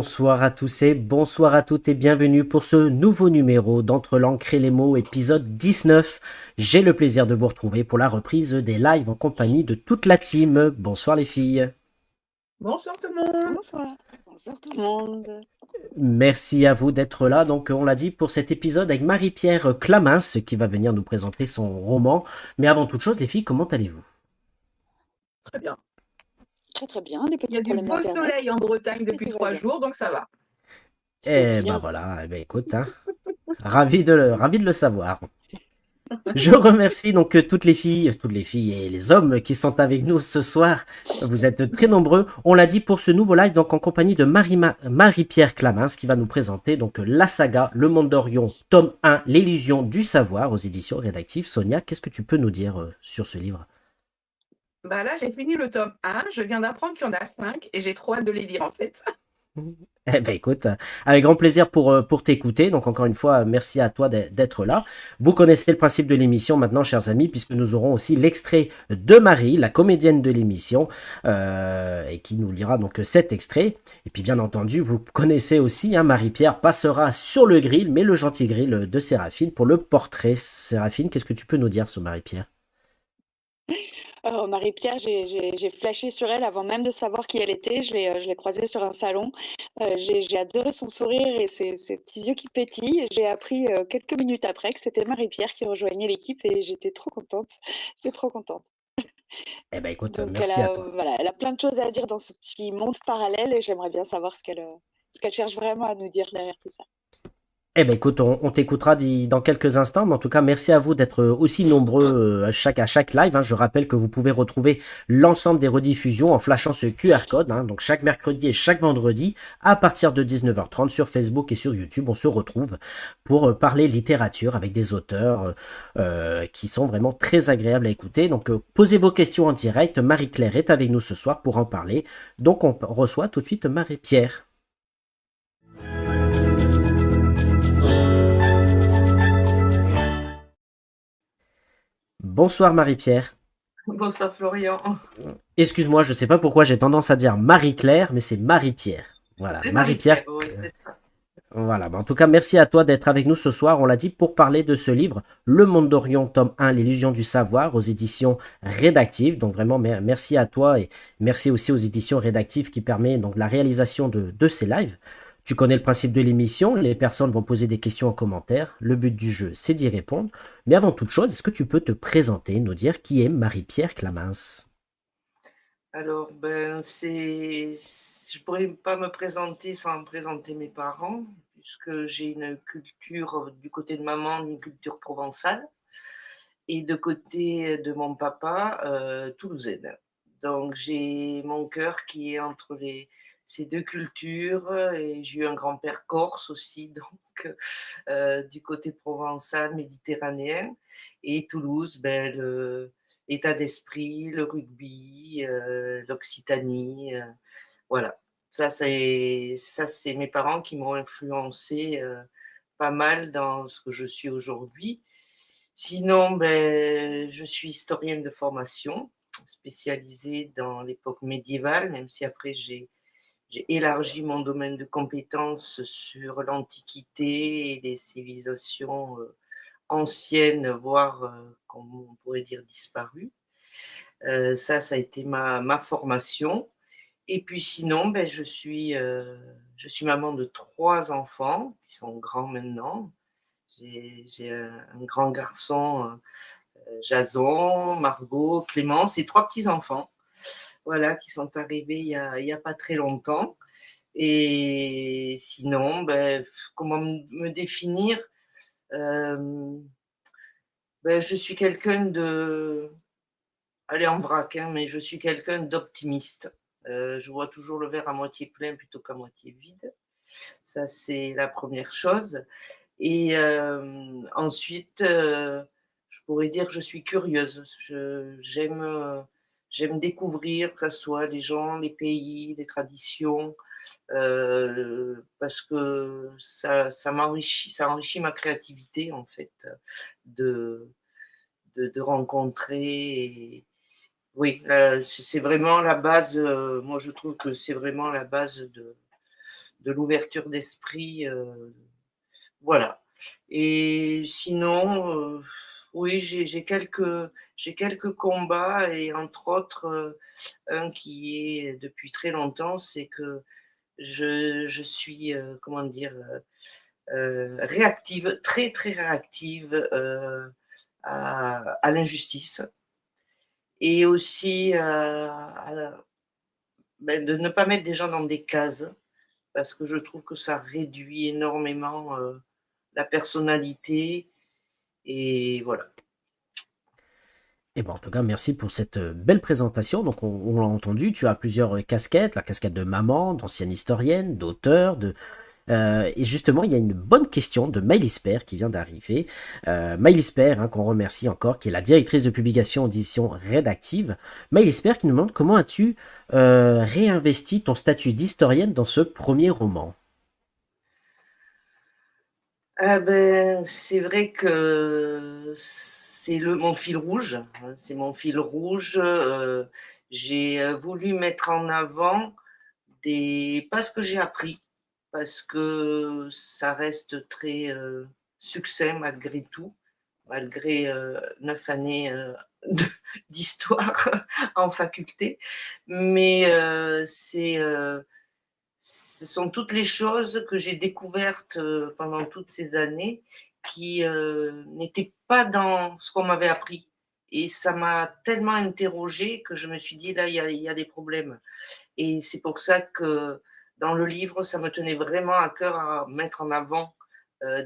Bonsoir à tous et bonsoir à toutes et bienvenue pour ce nouveau numéro d'Entre l'encre et les mots, épisode 19. J'ai le plaisir de vous retrouver pour la reprise des lives en compagnie de toute la team. Bonsoir les filles. Bonsoir tout le monde. Bonsoir. Bonsoir tout le monde. Merci à vous d'être là. Donc on l'a dit pour cet épisode avec Marie-Pierre Clamins qui va venir nous présenter son roman. Mais avant toute chose les filles, comment allez-vous? Très bien. Très très bien, des Il y a petits du problèmes beau d'internet. soleil en Bretagne Mais depuis tout va 3 bien. jours, donc ça va. C'est Eh ben bien. voilà, eh ben écoute, hein, ravi de le savoir. Je remercie donc toutes les filles et les hommes qui sont avec nous ce soir. Vous êtes très nombreux. On l'a dit pour ce nouveau live, donc en compagnie de Marie-Pierre Clamins, qui va nous présenter donc la saga Le Monde d'Orion, tome 1, L'illusion du savoir, aux éditions rédactives. Sonia, qu'est-ce que tu peux nous dire sur ce livre? Bah là, j'ai fini le tome 1, je viens d'apprendre qu'il y en a 5 et j'ai trop hâte de les lire en fait. Eh ben écoute, avec grand plaisir pour t'écouter. Donc encore une fois, merci à toi d'être là. Vous connaissez le principe de l'émission maintenant, chers amis, puisque nous aurons aussi l'extrait de Marie, la comédienne de l'émission, et qui nous lira donc cet extrait. Et puis bien entendu, vous connaissez aussi, hein, Marie-Pierre passera sur le grill, mais le gentil grill de Séraphine pour le portrait. Séraphine, qu'est-ce que tu peux nous dire sur Marie-Pierre? Marie-Pierre, j'ai flashé sur elle avant même de savoir qui elle était. Je l'ai croisée sur un salon. J'ai adoré son sourire et ses petits yeux qui pétillent. J'ai appris quelques minutes après que c'était Marie-Pierre qui rejoignait l'équipe et j'étais trop contente. J'étais trop contente. Eh ben écoute, Donc merci à toi. voilà, elle a plein de choses à dire dans ce petit monde parallèle et j'aimerais bien savoir ce qu'elle cherche vraiment à nous dire derrière tout ça. Eh ben écoute, on t'écoutera dans quelques instants, mais en tout cas, merci à vous d'être aussi nombreux à chaque live, hein. Je rappelle que vous pouvez retrouver l'ensemble des rediffusions en flashant ce QR code, hein. Donc chaque mercredi et chaque vendredi, à partir de 19h30 sur Facebook et sur YouTube, on se retrouve pour parler littérature avec des auteurs qui sont vraiment très agréables à écouter. Donc posez vos questions en direct. Marie-Claire est avec nous ce soir pour en parler. Donc on reçoit tout de suite Marie-Pierre. Bonsoir Marie-Pierre. Bonsoir Florian. Excuse-moi, je sais pas pourquoi j'ai tendance à dire Marie-Claire, mais c'est Marie-Pierre. Voilà, C'est Marie-Pierre. Marie-Pierre, oui, c'est ça. Voilà, bah, en tout cas, merci à toi d'être avec nous ce soir. On l'a dit pour parler de ce livre, Le Monde d'Orion, tome 1, L'illusion du savoir, aux éditions rédactives. Donc vraiment, merci à toi et merci aussi aux éditions rédactives qui permettent donc la réalisation de ces lives. Tu connais le principe de l'émission, les personnes vont poser des questions en commentaire. Le but du jeu, c'est d'y répondre. Mais avant toute chose, est-ce que tu peux te présenter, nous dire qui est Marie-Pierre Clamins? Alors, je pourrais pas me présenter sans présenter mes parents, puisque j'ai une culture du côté de maman, une culture provençale, et de côté de mon papa, toulousaine. Donc j'ai mon cœur qui est entre ces deux cultures et j'ai eu un grand-père corse aussi, donc du côté provençal, méditerranéen et Toulouse, l'état d'esprit, le rugby, l'Occitanie, voilà. Ça c'est mes parents qui m'ont influencé pas mal dans ce que je suis aujourd'hui. Sinon, je suis historienne de formation, spécialisée dans l'époque médiévale, même si après j'ai élargi mon domaine de compétences sur l'Antiquité et les civilisations anciennes, voire, comme on pourrait dire, disparues. Ça a été ma formation. Et puis sinon, je suis maman de 3 enfants qui sont grands maintenant. J'ai un grand garçon, Jason, Margot, Clémence et 3 petits-enfants, voilà, qui sont arrivés il y a pas très longtemps. Et sinon, comment me définir? Hem, je suis quelqu'un de allez, en vrac, hein, mais je suis quelqu'un d'optimiste. Je vois toujours le verre à moitié plein plutôt qu'à moitié vide. Ça, c'est la première chose. Et ensuite, je pourrais dire que je suis curieuse. J'aime découvrir, que ça soit les gens, les pays, les traditions, parce que ça enrichit ma créativité en fait, de de rencontrer et oui, c'est vraiment la base, moi je trouve que c'est vraiment la base de l'ouverture d'esprit, voilà. Et sinon, oui, j'ai quelques combats et entre autres, un qui est depuis très longtemps, c'est que je suis, comment dire? Réactive, très, très réactive, à l'injustice et aussi, de ne pas mettre des gens dans des cases parce que je trouve que ça réduit énormément, la personnalité et voilà. Et ben, en tout cas, merci pour cette belle présentation. Donc, on l'a entendu, tu as plusieurs casquettes, la casquette de maman, d'ancienne historienne, d'auteur, et justement, il y a une bonne question de Maëlys Père qui vient d'arriver. Maëlys Père, hein, qu'on remercie encore, qui est la directrice de publication édition rédactive. Maëlys Père qui nous demande comment as-tu réinvesti ton statut d'historienne dans ce premier roman. Ah ben, c'est vrai que c'est mon fil rouge, hein, c'est mon fil rouge, j'ai, voulu mettre en avant des pas ce que j'ai appris, parce que ça reste très, succinct malgré tout, malgré, 9 années, de d'histoire en faculté. Mais, ce sont toutes les choses que j'ai découvertes, pendant toutes ces années qui, n'étaient pas dans ce qu'on m'avait appris et ça m'a tellement interrogée que je me suis dit: «Là, il y a des problèmes». Et c'est pour ça que dans le livre, ça me tenait vraiment à cœur à mettre en avant,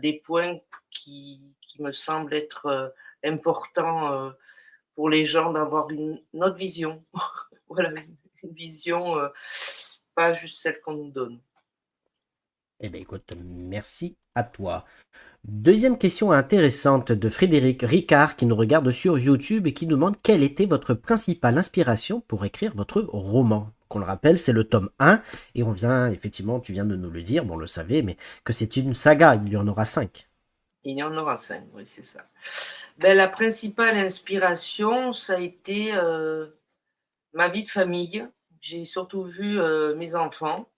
des points qui me semblent être, importants, pour les gens d'avoir une autre vision. Voilà, une vision, pas juste celle qu'on nous donne. Eh bien, écoute, merci à toi. Deuxième question intéressante de Frédéric Ricard qui nous regarde sur YouTube et qui nous demande quelle était votre principale inspiration pour écrire votre roman. Qu'on le rappelle, c'est le tome 1 et on vient, effectivement, tu viens de nous le dire, bon, on le savait, mais que c'est une saga, il y en aura 5. Il y en aura 5, oui, c'est ça. Ben la principale inspiration, ça a été, ma vie de famille. J'ai surtout vu, mes enfants.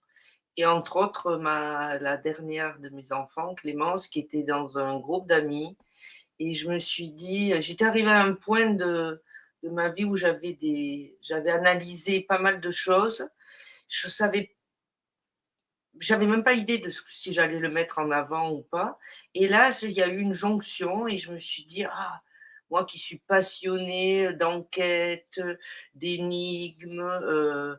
Et entre autres, la dernière de mes enfants, Clémence, qui était dans un groupe d'amis. Et je me suis dit, j'étais arrivée à un point de ma vie où j'avais analysé pas mal de choses. Je savais, j'avais même pas idée de si j'allais le mettre en avant ou pas. Et là, il y a eu une jonction et je me suis dit, ah, moi qui suis passionnée d'enquête, d'énigmes,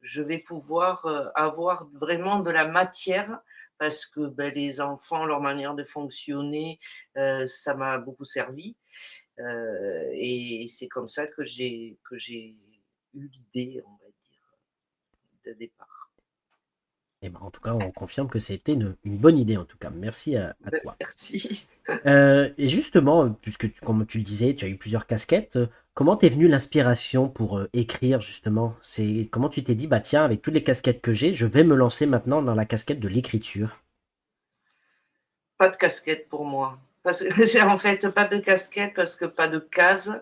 je vais pouvoir avoir vraiment de la matière parce que les enfants, leur manière de fonctionner, ça m'a beaucoup servi. Et c'est comme ça que j'ai eu l'idée, on va dire, de départ. Et ben, en tout cas, on confirme que c'était une bonne idée, en tout cas. Merci à toi. Merci. Et justement, puisque comme tu le disais, tu as eu plusieurs casquettes, comment t'es venue l'inspiration pour écrire justement? C'est comment tu t'es dit, bah tiens, avec toutes les casquettes que j'ai, je vais me lancer maintenant dans la casquette de l'écriture. Pas de casquette pour moi. Parce que j'ai en fait pas de casquette parce que pas de case.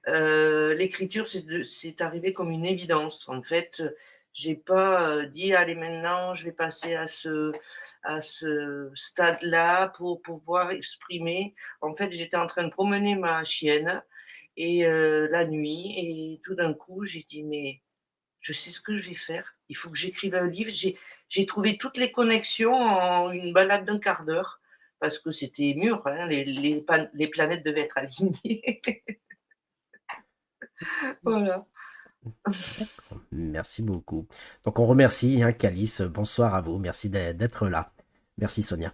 L'écriture, c'est arrivé comme une évidence. En fait, j'ai pas, dit: «Allez maintenant je vais passer à ce stade-là pour pouvoir exprimer». En fait, j'étais en train de promener ma chienne et la nuit et tout d'un coup, j'ai dit: «Mais je sais ce que je vais faire. Il faut que j'écrive un livre». J'ai trouvé toutes les connexions en une balade d'un quart d'heure parce que c'était mûr, hein, les planètes devaient être alignées. Voilà. D'accord, merci beaucoup. Donc on remercie, hein, Calice, bonsoir à vous, merci d'être là. Merci Sonia.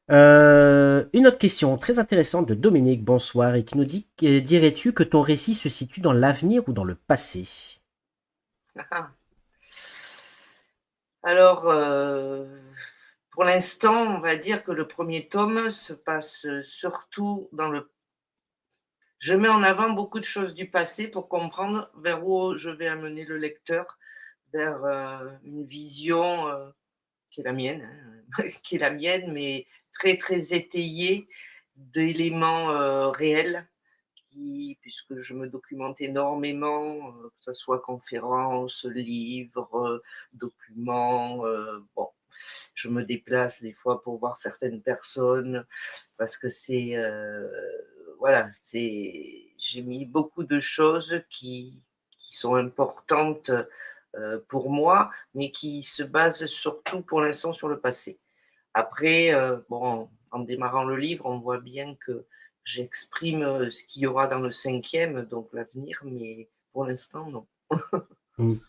Une autre question très intéressante de Dominique, bonsoir, et qui nous dit, dirais-tu que ton récit se situe dans l'avenir ou dans le passé? Alors, pour l'instant, on va dire que le premier tome se passe, surtout dans le je mets en avant beaucoup de choses du passé pour comprendre vers où je vais amener le lecteur, vers, une vision, qui est la mienne, hein, qui est la mienne, mais très, très étayée d'éléments, réels Wikipédie, puisque je me documente énormément, que ce soit conférences, livres, documents. Bon, je me déplace des fois pour voir certaines personnes parce que voilà, j'ai mis beaucoup de choses qui sont importantes pour moi, mais qui se basent surtout pour l'instant sur le passé. Après, bon, en démarrant le livre, on voit bien que j'exprime ce qu'il y aura dans le cinquième, donc l'avenir, mais pour l'instant, non.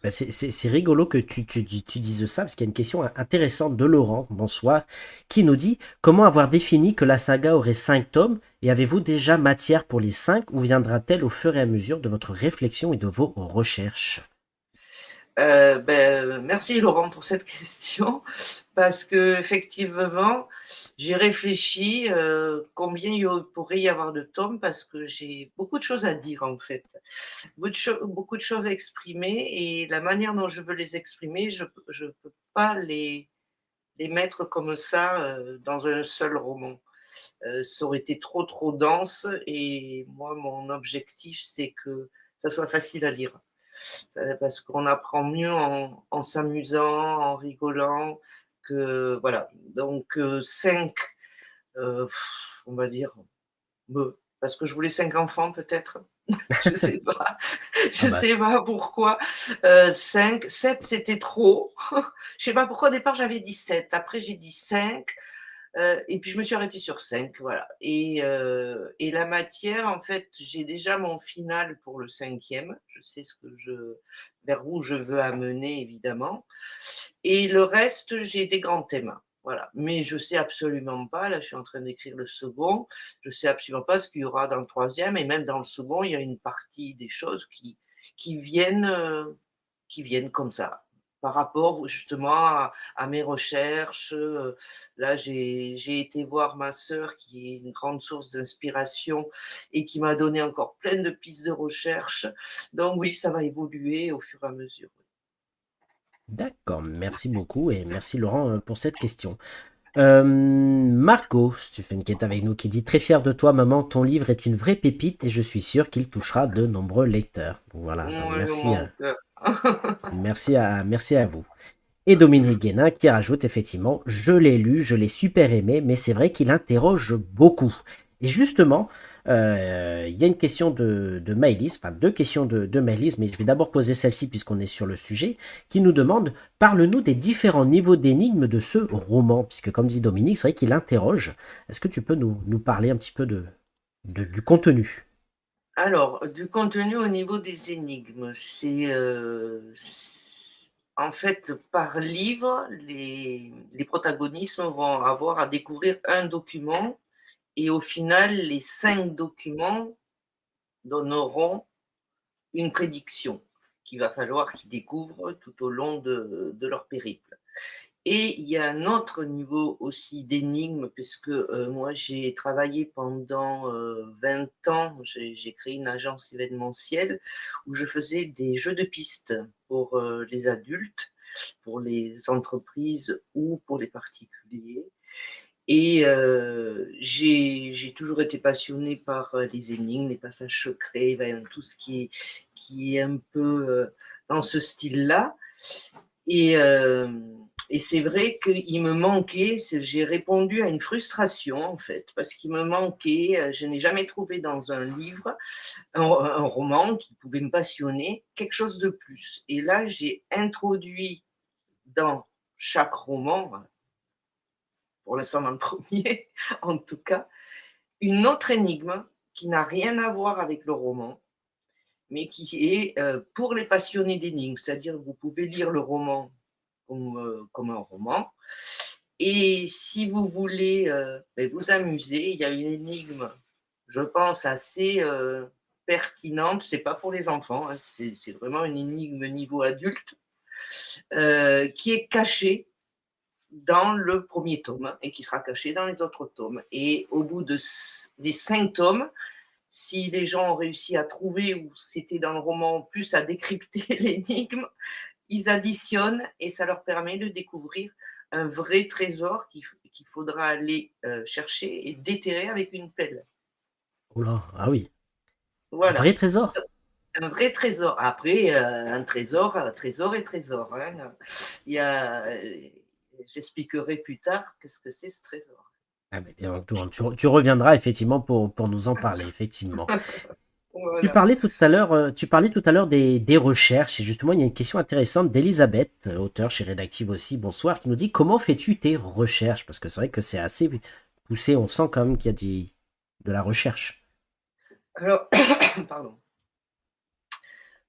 Bah, c'est rigolo que tu dises ça, parce qu'il y a une question intéressante de Laurent, bonsoir, qui nous dit: comment avoir défini que la saga aurait 5 tomes, et avez-vous déjà matière pour les 5, ou viendra-t-elle au fur et à mesure de votre réflexion et de vos recherches? Merci Laurent pour cette question parce qu'effectivement, j'ai réfléchi, combien pourrait y avoir de tomes parce que j'ai beaucoup de choses à dire en fait. Beaucoup de choses à exprimer et la manière dont je veux les exprimer, je peux pas les mettre comme ça, dans un seul roman. Ça aurait été trop dense et moi mon objectif c'est que ça soit facile à lire. Parce qu'on apprend mieux en s'amusant, en rigolant que voilà. Donc 5, on va dire, parce que je voulais 5 enfants peut-être? Je sais pas, Ah je bah, sais pas pourquoi. 5, 7 c'était trop. Je sais pas pourquoi au départ j'avais dit 7, après j'ai dit 5. Et puis je me suis arrêtée sur 5, voilà. Et la matière, en fait, j'ai déjà mon final pour le cinquième. Je sais vers où je veux amener, évidemment. Et le reste, j'ai des grands thèmes. Voilà. Mais je sais absolument pas, là, je suis en train d'écrire le second, je sais absolument pas ce qu'il y aura dans le troisième. Et même dans le second, il y a une partie des choses qui viennent, euh, qui viennent comme ça, par rapport justement à mes recherches. Là, j'ai été voir ma sœur qui est une grande source d'inspiration et qui m'a donné encore plein de pistes de recherche. Donc oui, ça va évoluer au fur et à mesure. d'accord, merci beaucoup, et merci Laurent pour cette question. Marco, Stephen, qui est avec nous, qui dit: très fier de toi, maman, ton livre est une vraie pépite et je suis sûr qu'il touchera de nombreux lecteurs. Voilà, donc Ouais, merci, mon cœur. merci à vous. Et Dominique Guénin qui rajoute effectivement: je l'ai lu, je l'ai super aimé, mais c'est vrai qu'il interroge beaucoup. Et justement, il y a une question de Maëlys, enfin 2 questions de Maëlys, mais je vais d'abord poser celle-ci puisqu'on est sur le sujet, qui nous demande: parle-nous des différents niveaux d'énigmes de ce roman, puisque comme dit Dominique, c'est vrai qu'il interroge. Est-ce que tu peux nous parler un petit peu du contenu? Alors, du contenu au niveau des énigmes, en fait, par livre, les protagonistes vont avoir à découvrir un document et au final, les 5 documents donneront une prédiction qu'il va falloir qu'ils découvrent tout au long de leur périple. Et il y a un autre niveau aussi d'énigmes, puisque moi j'ai travaillé pendant 20 ans, j'ai créé une agence événementielle où je faisais des jeux de pistes pour les adultes, pour les entreprises ou pour les particuliers. Et j'ai toujours été passionnée par les énigmes, les passages secrets, ben, tout ce qui est un peu dans ce style-là. Et, euh, et c'est vrai qu'il me manquait, j'ai répondu à une frustration en fait, parce qu'il me manquait, je n'ai jamais trouvé dans un livre, un roman qui pouvait me passionner, quelque chose de plus. Et là, j'ai introduit dans chaque roman, pour l'instant dans le premier en tout cas, une autre énigme qui n'a rien à voir avec le roman, mais qui est pour les passionnés d'énigmes. C'est-à-dire que vous pouvez lire le roman comme un roman. Et si vous voulez vous amuser, il y a une énigme, je pense, assez pertinente. C'est pas pour les enfants, hein, c'est vraiment une énigme niveau adulte, qui est cachée dans le premier tome et qui sera cachée dans les autres tomes. Et au bout des 5 tomes, si les gens ont réussi à trouver où c'était dans le roman, plus à décrypter l'énigme, ils additionnent et ça leur permet de découvrir un vrai trésor qu'il faudra aller chercher et déterrer avec une pelle. Oula, ah oui. Un vrai Voilà. trésor? Un vrai trésor. Après, un trésor, trésor et trésor, hein. Il y a, j'expliquerai plus tard qu'est-ce que c'est ce trésor. Ah beh, bien entendu, tu reviendras effectivement pour nous en parler, effectivement. Voilà. Tu parlais tout à l'heure des recherches et justement, il y a une question intéressante d'Elisabeth, auteure chez Rédactive aussi, bonsoir, qui nous dit: «Comment fais-tu tes recherches?» parce que c'est vrai que c'est assez poussé, on sent quand même qu'il y a de la recherche. Alors pardon.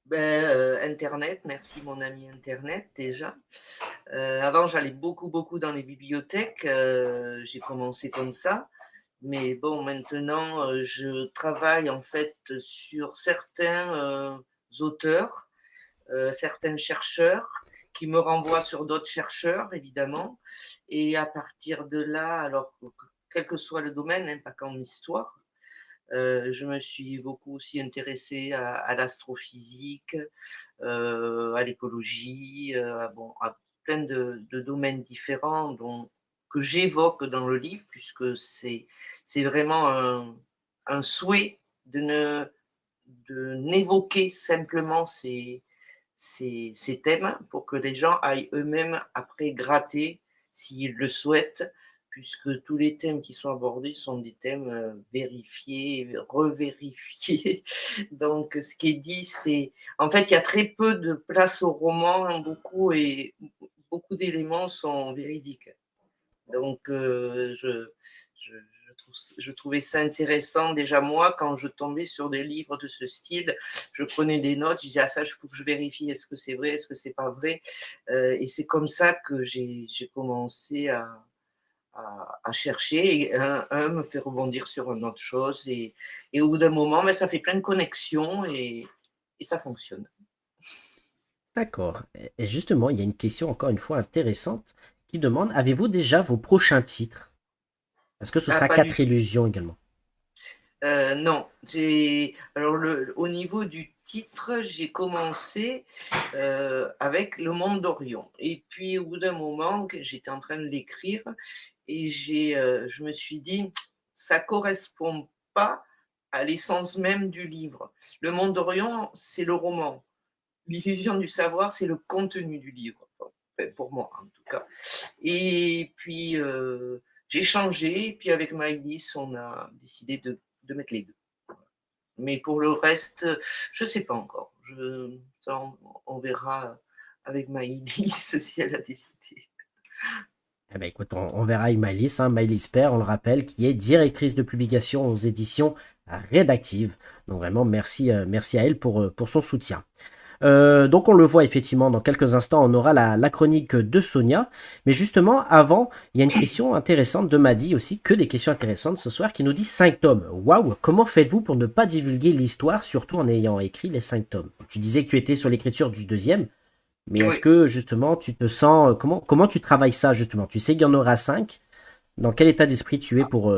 Ben, internet, merci mon ami internet déjà. Avant j'allais beaucoup, beaucoup dans les bibliothèques, j'ai commencé comme ça. Mais bon maintenant, je travaille en fait sur certains, auteurs, certains chercheurs qui me renvoient sur d'autres chercheurs évidemment et à partir de là, alors quel que soit le domaine, hein, pas qu'en histoire, je me suis beaucoup aussi intéressée à l'astrophysique, à l'écologie, à plein de domaines différents dont que j'évoque dans le livre puisque c'est vraiment un souhait de n'évoquer simplement ces thèmes pour que les gens aillent eux-mêmes après gratter s'ils le souhaitent, puisque tous les thèmes qui sont abordés sont des thèmes vérifiés, revérifiés. Donc, ce qui est dit, c'est. En fait, il y a très peu de place au roman, hein, beaucoup d'éléments sont véridiques. Donc, je trouvais ça intéressant. Déjà, moi, quand je tombais sur des livres de ce style, je prenais des notes, je disais, ah, ça, il faut que je vérifie, est-ce que c'est vrai, est-ce que c'est pas vrai. Et c'est comme ça que j'ai commencé à chercher. Et un me fait rebondir sur une autre chose. Et au bout d'un moment, ben, ça fait plein de connexions et ça fonctionne. D'accord, et justement, il y a une question encore une fois intéressante qui demande: «Avez-vous déjà vos prochains titres?» Est-ce que ce Ah, sera pas du 4 tout. illusions également? Non, alors au niveau du titre, j'ai commencé, avec Le Monde d'Orion et puis au bout d'un moment que j'étais en train de l'écrire et je me suis dit: «Ça correspond pas à l'essence même du livre». Le Monde d'Orion, c'est le roman. L'illusion du savoir, c'est le contenu du livre, enfin pour moi en tout cas et puis, j'ai changé et puis avec Maëlys, on a décidé de mettre les 2. Mais pour le reste, je sais pas encore. Ça on verra avec Maïlis si elle a décidé. Eh ben, écoute, on verra avec Maëlys, hein, Maëlys Père, on le rappelle, qui est directrice de publication aux éditions Rédactive. Donc vraiment, merci, merci à elle pour son soutien. Donc on le voit effectivement, dans quelques instants, on aura la chronique de Sonia. Mais justement, avant, il y a une question intéressante de Maddy aussi, que des questions intéressantes ce soir, qui nous dit 5 tomes. Waouh, comment faites-vous pour ne pas divulguer l'histoire, surtout en ayant écrit les 5 tomes? Tu disais que tu étais sur l'écriture du deuxième, mais est-ce Oui. que justement tu te sens, comment tu travailles ça justement? Tu sais qu'il y en aura 5. Dans quel état d'esprit tu es pour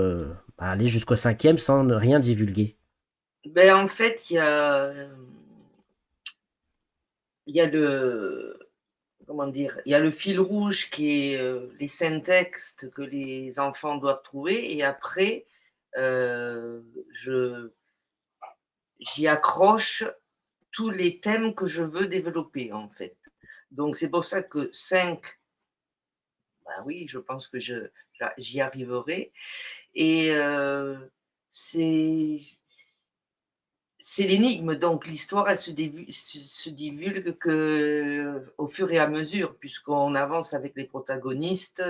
aller jusqu'au cinquième sans ne rien divulguer? Ben, en fait, il y a le comment dire? Il y a le fil rouge qui est, les syntaxes que les enfants doivent trouver et après, je j'y accroche tous les thèmes que je veux développer, en fait. Donc c'est pour ça que 5, bah, oui, je pense que j'y arriverai et c'est c'est l'énigme, donc l'histoire, elle se divulgue qu'au fur et à mesure, puisqu'on avance avec les protagonistes,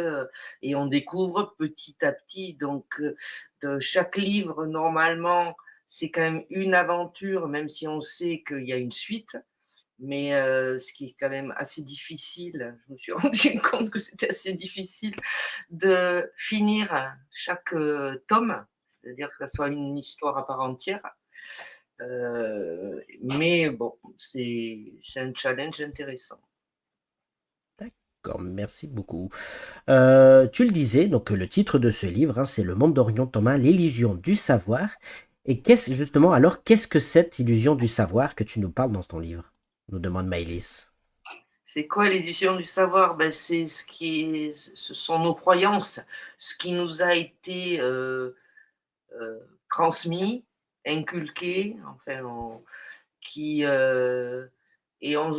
et on découvre petit à petit. Donc, de chaque livre, normalement, c'est quand même une aventure, même si on sait qu'il y a une suite. Mais, ce qui est quand même assez difficile, je me suis rendu compte que c'était assez difficile de finir chaque, tome, c'est-à-dire que ça soit une histoire à part entière. Mais bon, c'est un challenge intéressant. D'accord, merci beaucoup. Tu le disais, donc le titre de ce livre, hein, c'est Le Monde d'Orion Thomas, l'illusion du savoir. Et qu'est-ce justement, alors, qu'est-ce que cette illusion du savoir que tu nous parles dans ton livre? Nous demande Maëlys. C'est quoi l'édition du savoir? Ben, c'est ce sont nos croyances, ce qui nous a été, transmis inculqués, enfin,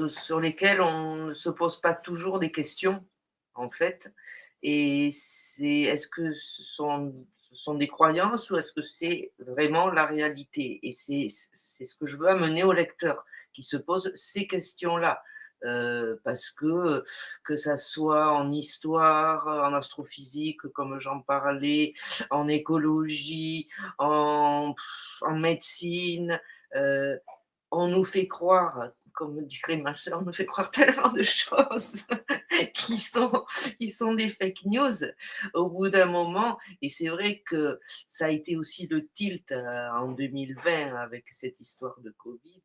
sur lesquels on ne se pose pas toujours des questions, en fait. Et est-ce que ce sont des croyances ou est-ce que c'est vraiment la réalité? Et c'est ce que je veux amener au lecteur, qui se pose ces questions-là. Parce que ça soit en histoire, en astrophysique, comme j'en parlais, en écologie, en médecine, heu, on nous fait croire, comme dirait ma sœur, on nous fait croire tellement de choses qui sont, qui sont des fake news au bout d'un moment. Et c'est vrai que ça a été aussi le tilt en 2020 avec cette histoire de Covid,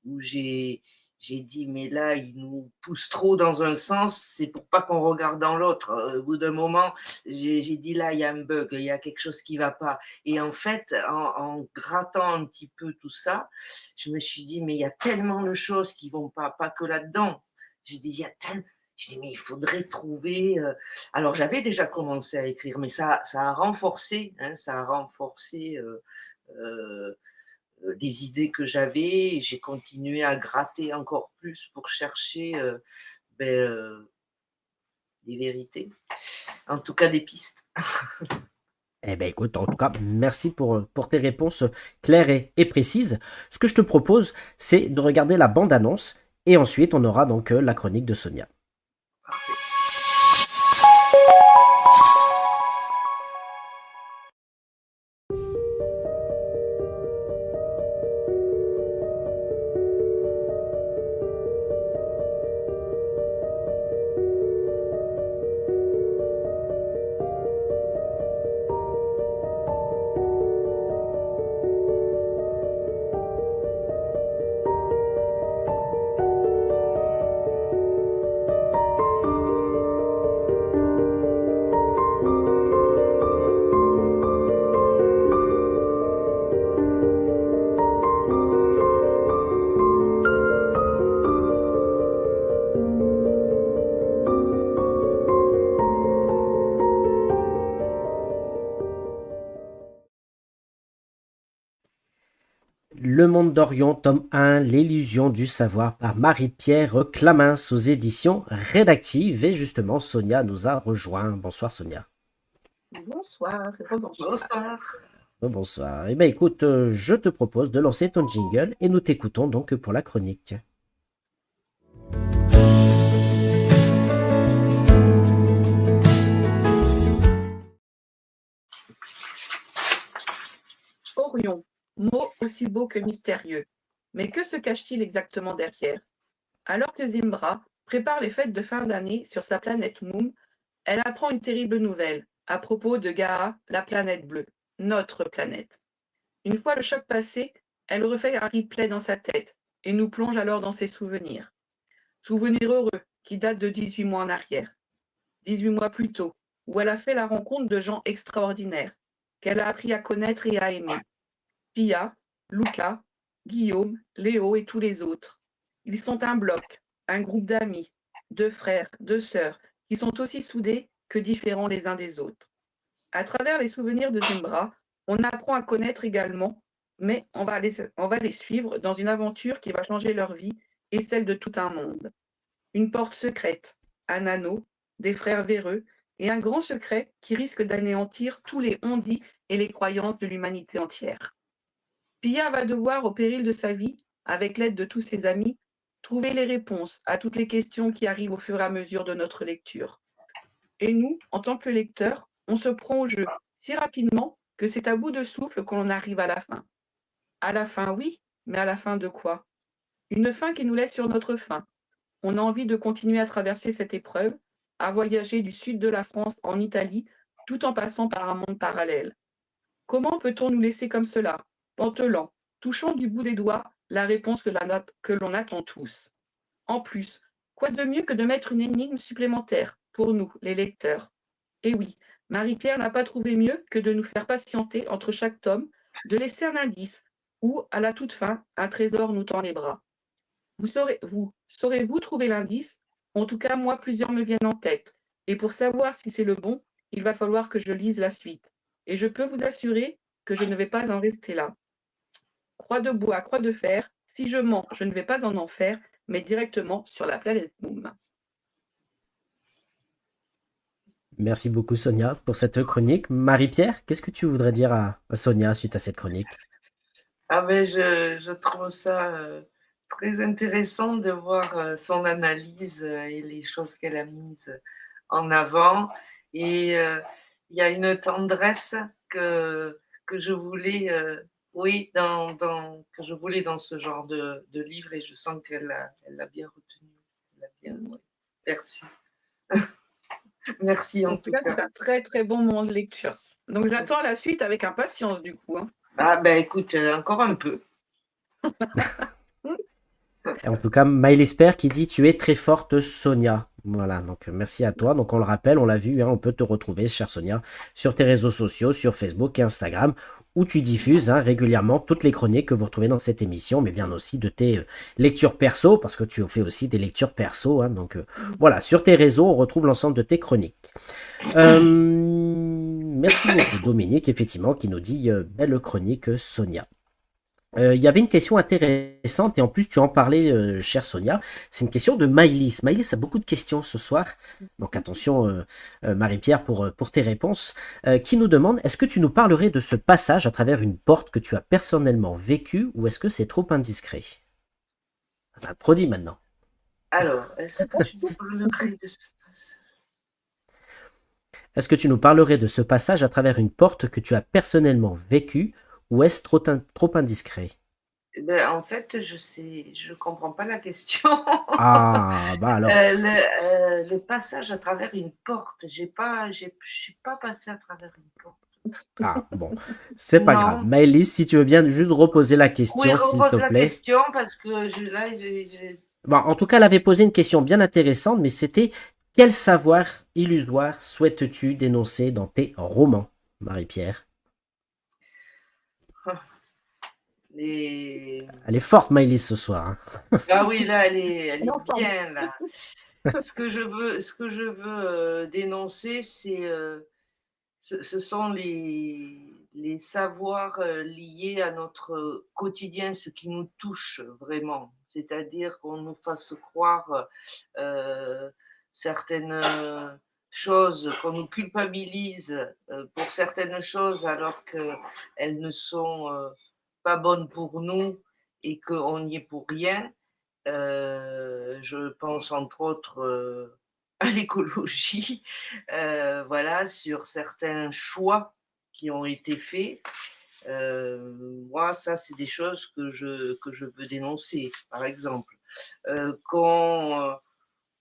où j'ai dit, mais là, ils nous poussent trop dans un sens, c'est pour pas qu'on regarde dans l'autre. Au bout d'un moment, j'ai dit, là, il y a un bug, il y a quelque chose qui va pas. Et en fait, en grattant un petit peu tout ça, je me suis dit, mais il y a tellement de choses qui vont pas que là-dedans. J'ai dit, il y a tellement. Je dis, mais il faudrait trouver. Alors, j'avais déjà commencé à écrire, mais ça a renforcé, hein, ça a renforcé euh, les idées que j'avais. Et j'ai continué à gratter encore plus pour chercher ben, des vérités, en tout cas des pistes. Eh ben écoute, en tout cas, merci pour tes réponses claires et précises. Ce que je te propose, c'est de regarder la bande-annonce et ensuite on aura donc la chronique de Sonia. Parfait. Le Monde d'Orion, tome 1, L'illusion du savoir par Marie-Pierre Clamins aux éditions Rédactives. Et justement, Sonia nous a rejoint. Bonsoir Sonia. Bonsoir, rebonsoir. Bonsoir. Bonsoir. Eh bien écoute, je te propose de lancer ton jingle et nous t'écoutons donc pour la chronique. Orion, mot aussi beau que mystérieux. Mais que se cache-t-il exactement derrière? Alors que Zimbra prépare les fêtes de fin d'année sur sa planète Moon, elle apprend une terrible nouvelle à propos de Gaïa, la planète bleue, notre planète. Une fois le choc passé, elle refait un replay dans sa tête et nous plonge alors dans ses souvenirs. Souvenirs heureux qui datent de 18 mois en arrière. 18 mois plus tôt, où elle a fait la rencontre de gens extraordinaires, qu'elle a appris à connaître et à aimer. Pia, Luca, Guillaume, Léo et tous les autres. Ils sont un bloc, un groupe d'amis, de frères, de sœurs, qui sont aussi soudés que différents les uns des autres. À travers les souvenirs de Zimbra, on apprend à connaître également, mais on va les suivre dans une aventure qui va changer leur vie et celle de tout un monde. Une porte secrète, un anneau, des frères véreux et un grand secret qui risque d'anéantir tous les on-dit et les croyances de l'humanité entière. Pia va devoir, au péril de sa vie, avec l'aide de tous ses amis, trouver les réponses à toutes les questions qui arrivent au fur et à mesure de notre lecture. Et nous, en tant que lecteurs, on se prend au jeu si rapidement que c'est à bout de souffle qu'on arrive à la fin. À la fin, oui, mais à la fin de quoi? Une fin qui nous laisse sur notre faim. On a envie de continuer à traverser cette épreuve, à voyager du sud de la France en Italie, tout en passant par un monde parallèle. Comment peut-on nous laisser comme cela, pantelant, touchant du bout des doigts la réponse que l'on attend tous? En plus, quoi de mieux que de mettre une énigme supplémentaire pour nous, les lecteurs? Et oui, Marie-Pierre n'a pas trouvé mieux que de nous faire patienter entre chaque tome, de laisser un indice, ou, à la toute fin, un trésor nous tend les bras. Saurez-vous trouver l'indice? En tout cas, moi, plusieurs me viennent en tête. Et pour savoir si c'est le bon, il va falloir que je lise la suite. Et je peux vous assurer que je ne vais pas en rester là. croix de bois, croix de fer. Si je mens, je ne vais pas en enfer, mais directement sur la planète Moom. Merci beaucoup Sonia pour cette chronique. Marie-Pierre, qu'est-ce que tu voudrais dire à Sonia suite à cette chronique? Ah ben je trouve ça très intéressant de voir son analyse et les choses qu'elle a mises en avant. Et il y a une tendresse que je voulais, oui, que je voulais dans ce genre de livre et je sens elle l'a bien retenu. Elle l'a bien ouais, perçu. Merci en En tout tout cas, cas. c'est un très très bon moment de lecture. Donc j'attends la suite avec impatience du coup. Hein. Ah ben écoute, encore un peu. Et en tout cas, Maëlys Père qui dit tu es très forte Sonia. Voilà, donc merci à toi. Donc on le rappelle, on l'a vu, hein, on peut te retrouver, chère Sonia, sur tes réseaux sociaux, sur Facebook et Instagram, où tu diffuses hein, régulièrement toutes les chroniques que vous retrouvez dans cette émission, mais bien aussi de tes lectures perso, parce que tu fais aussi des lectures perso. Hein, donc voilà, sur tes réseaux, on retrouve l'ensemble de tes chroniques. Merci beaucoup Dominique, effectivement, qui nous dit belle chronique Sonia. Il y avait une question intéressante et en plus tu en parlais, chère Sonia. C'est une question de Maïlis. Maïlis a beaucoup de questions ce soir. Donc attention, Marie-Pierre, pour tes réponses. Qui nous demande, est-ce que tu nous parlerais de ce passage à travers une porte que tu as personnellement vécu ou est-ce que c'est trop indiscret? On a trop dit maintenant. Alors, est-ce que tu nous parlerais de ce passage? Est-ce que tu nous parlerais de ce passage à travers une porte que tu as personnellement vécu ou est-ce trop indiscret? Ben, en fait, je comprends pas la question. Ah, bah alors. Le passage à travers une porte, je suis pas passée à travers une porte. Ah, bon, c'est pas grave. Non. Maëlys, si tu veux bien juste reposer la Oui, question, s'il te repose la plaît. question parce que là, Bon, en tout cas, elle avait posé une question bien intéressante, mais c'était quel savoir illusoire souhaites-tu dénoncer dans tes romans, Marie-Pierre? les... Elle est forte, Maëlys, ce soir. Hein. Ah oui, là, elle est bien là. Ce que je veux dénoncer, ce sont les savoirs liés à notre quotidien, ce qui nous touche vraiment. C'est-à-dire qu'on nous fasse croire certaines choses, qu'on nous culpabilise pour certaines choses alors qu'elles ne sont pas bonnes pour nous et qu'on n'y est pour rien. Je pense entre autres à l'écologie, voilà, sur certains choix qui ont été faits. Moi, ça, c'est des choses que je veux dénoncer, par exemple.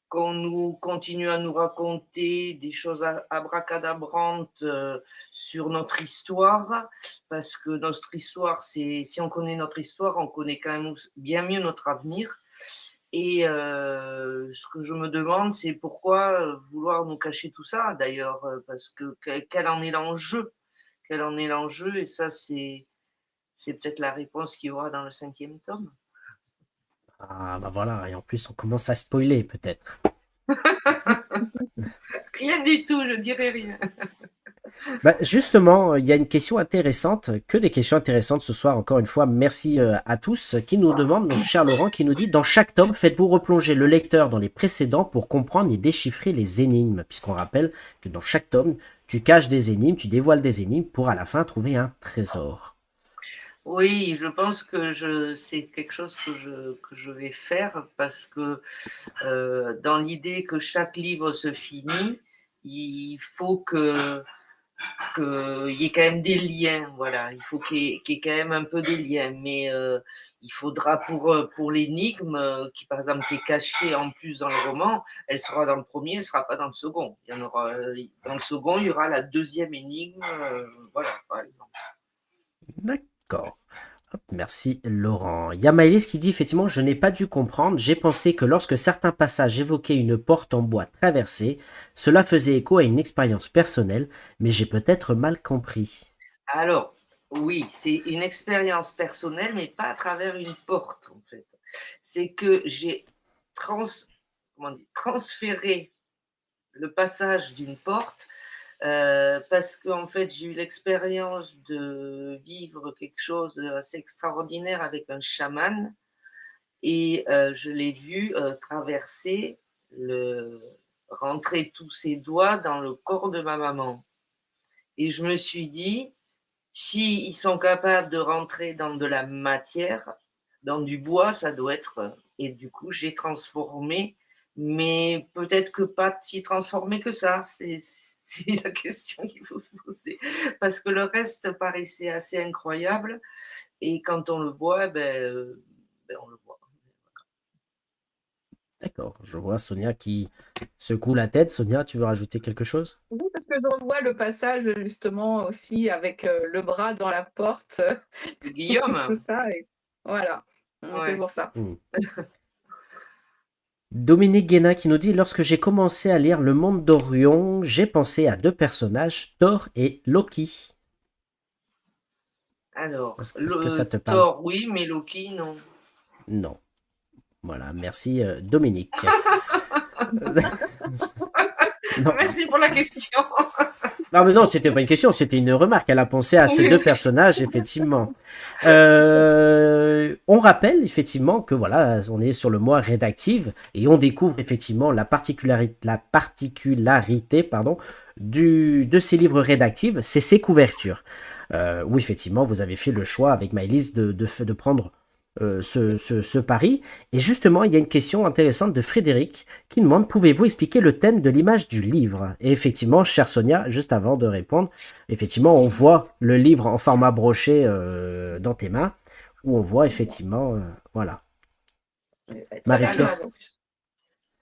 Qu'on nous continue à nous raconter des choses abracadabrantes sur notre histoire, parce que notre histoire, si on connaît notre histoire, on connaît quand même bien mieux notre avenir. Et ce que je me demande, c'est pourquoi vouloir nous cacher tout ça, d'ailleurs, parce que quel en est l'enjeu? Quel en est l'enjeu? Et ça, c'est peut-être la réponse qu'il y aura dans le 5e tome. Ah, bah voilà, et en plus, on commence à spoiler, peut-être. Rien du tout, je dirais rien. Bah, justement, il y a une question intéressante, que des questions intéressantes ce soir. Encore une fois, merci à tous qui nous demandent, donc cher Laurent, qui nous dit, dans chaque tome, faites-vous replonger le lecteur dans les précédents pour comprendre et déchiffrer les énigmes, puisqu'on rappelle que dans chaque tome, tu caches des énigmes, tu dévoiles des énigmes pour à la fin trouver un trésor. Oui, je pense que c'est quelque chose que je vais faire parce que dans l'idée que chaque livre se finit, il faut qu'il y ait quand même des liens, voilà. Il faut qu'il y ait quand même un peu des liens, mais il faudra pour l'énigme, qui par exemple qui est cachée en plus dans le roman, elle sera dans le premier, elle ne sera pas dans le second. Il y en aura, dans le second, il y aura la deuxième énigme, voilà, par exemple. D'accord. Hop, merci Laurent. Il y a Maëlys qui dit effectivement, je n'ai pas dû comprendre. J'ai pensé que lorsque certains passages évoquaient une porte en bois traversée, cela faisait écho à une expérience personnelle, mais j'ai peut-être mal compris. Alors, oui, c'est une expérience personnelle, mais pas à travers une porte, en fait. C'est que j'ai transféré le passage d'une porte parce qu'en fait, j'ai eu l'expérience de vivre quelque chose d'assez extraordinaire avec un chaman et je l'ai vu, traverser le rentrer tous ses doigts dans le corps de ma maman et je me suis dit: «Si ils sont capables de rentrer dans de la matière, dans du bois, ça doit être, et du coup, j'ai transformé, mais peut-être que pas si transformé que ça. C'est la question qu'il faut se poser. Parce que le reste paraissait assez incroyable et quand on le voit, on le voit. D'accord, je vois Sonia qui secoue la tête. Sonia, tu veux rajouter quelque chose? Oui, parce que je revois le passage justement aussi avec le bras dans la porte, De tout Guillaume? ça. Et voilà, c'est Ouais. pour ça. Hmm. Dominique Guéna qui nous dit: lorsque j'ai commencé à lire Le Monde d'Orion, j'ai pensé à deux personnages, Thor et Loki. Alors, Est-ce que ça te parle? Thor, oui, mais Loki, non. Non. Voilà, merci Dominique. Non. Merci pour la question. Non, mais non, c'était pas une question, c'était une remarque. Elle a pensé à ces deux personnages, effectivement. On rappelle effectivement que voilà, on est sur le mois rédactive et on découvre effectivement la particularité pardon, de ces livres rédactifs, c'est ses couvertures. Où effectivement, vous avez fait le choix avec Maëlys de prendre ce pari. Et justement, il y a une question intéressante de Frédéric qui demande: pouvez-vous expliquer le thème de l'image du livre? Et effectivement, chère Sonia, juste avant de répondre, effectivement, on voit le livre en format broché dans tes mains, où on voit effectivement, voilà. Très Alors, Marie-Pierre. agréable en plus.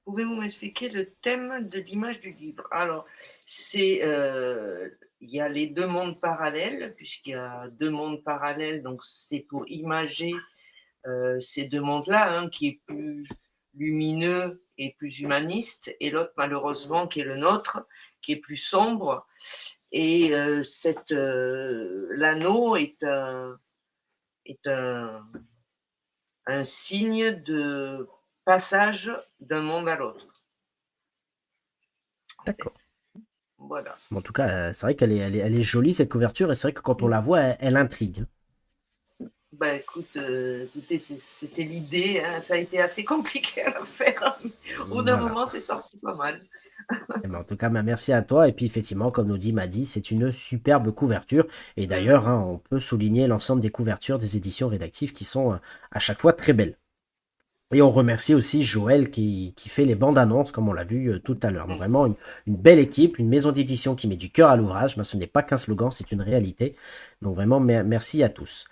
pouvez-vous m'expliquer le thème de l'image du livre? Alors, il y a les deux mondes parallèles, puisqu'il y a deux mondes parallèles, donc c'est pour imager ces deux mondes-là, un qui est plus lumineux et plus humaniste, et l'autre malheureusement qui est le nôtre, qui est plus sombre. Et l'anneau est un signe de passage d'un monde à l'autre. D'accord. Voilà. En tout cas, c'est vrai qu'elle est jolie cette couverture, et c'est vrai que quand on la voit, elle intrigue. Bah écoutez, c'était l'idée, hein. Ça a été assez compliqué à faire. Au bout d'un Voilà. moment, c'est sorti pas mal. Eh ben, en tout cas, merci à toi. Et puis, effectivement, comme nous dit Madi, c'est une superbe couverture. Et d'ailleurs, Merci. hein, on peut souligner l'ensemble des couvertures des éditions rédactives qui sont à chaque fois très belles. Et on remercie aussi Joël qui fait les bandes annonces, comme on l'a vu tout à l'heure. Donc, vraiment, une belle équipe, une maison d'édition qui met du cœur à l'ouvrage. Ben, ce n'est pas qu'un slogan, c'est une réalité. Donc, vraiment, merci à tous.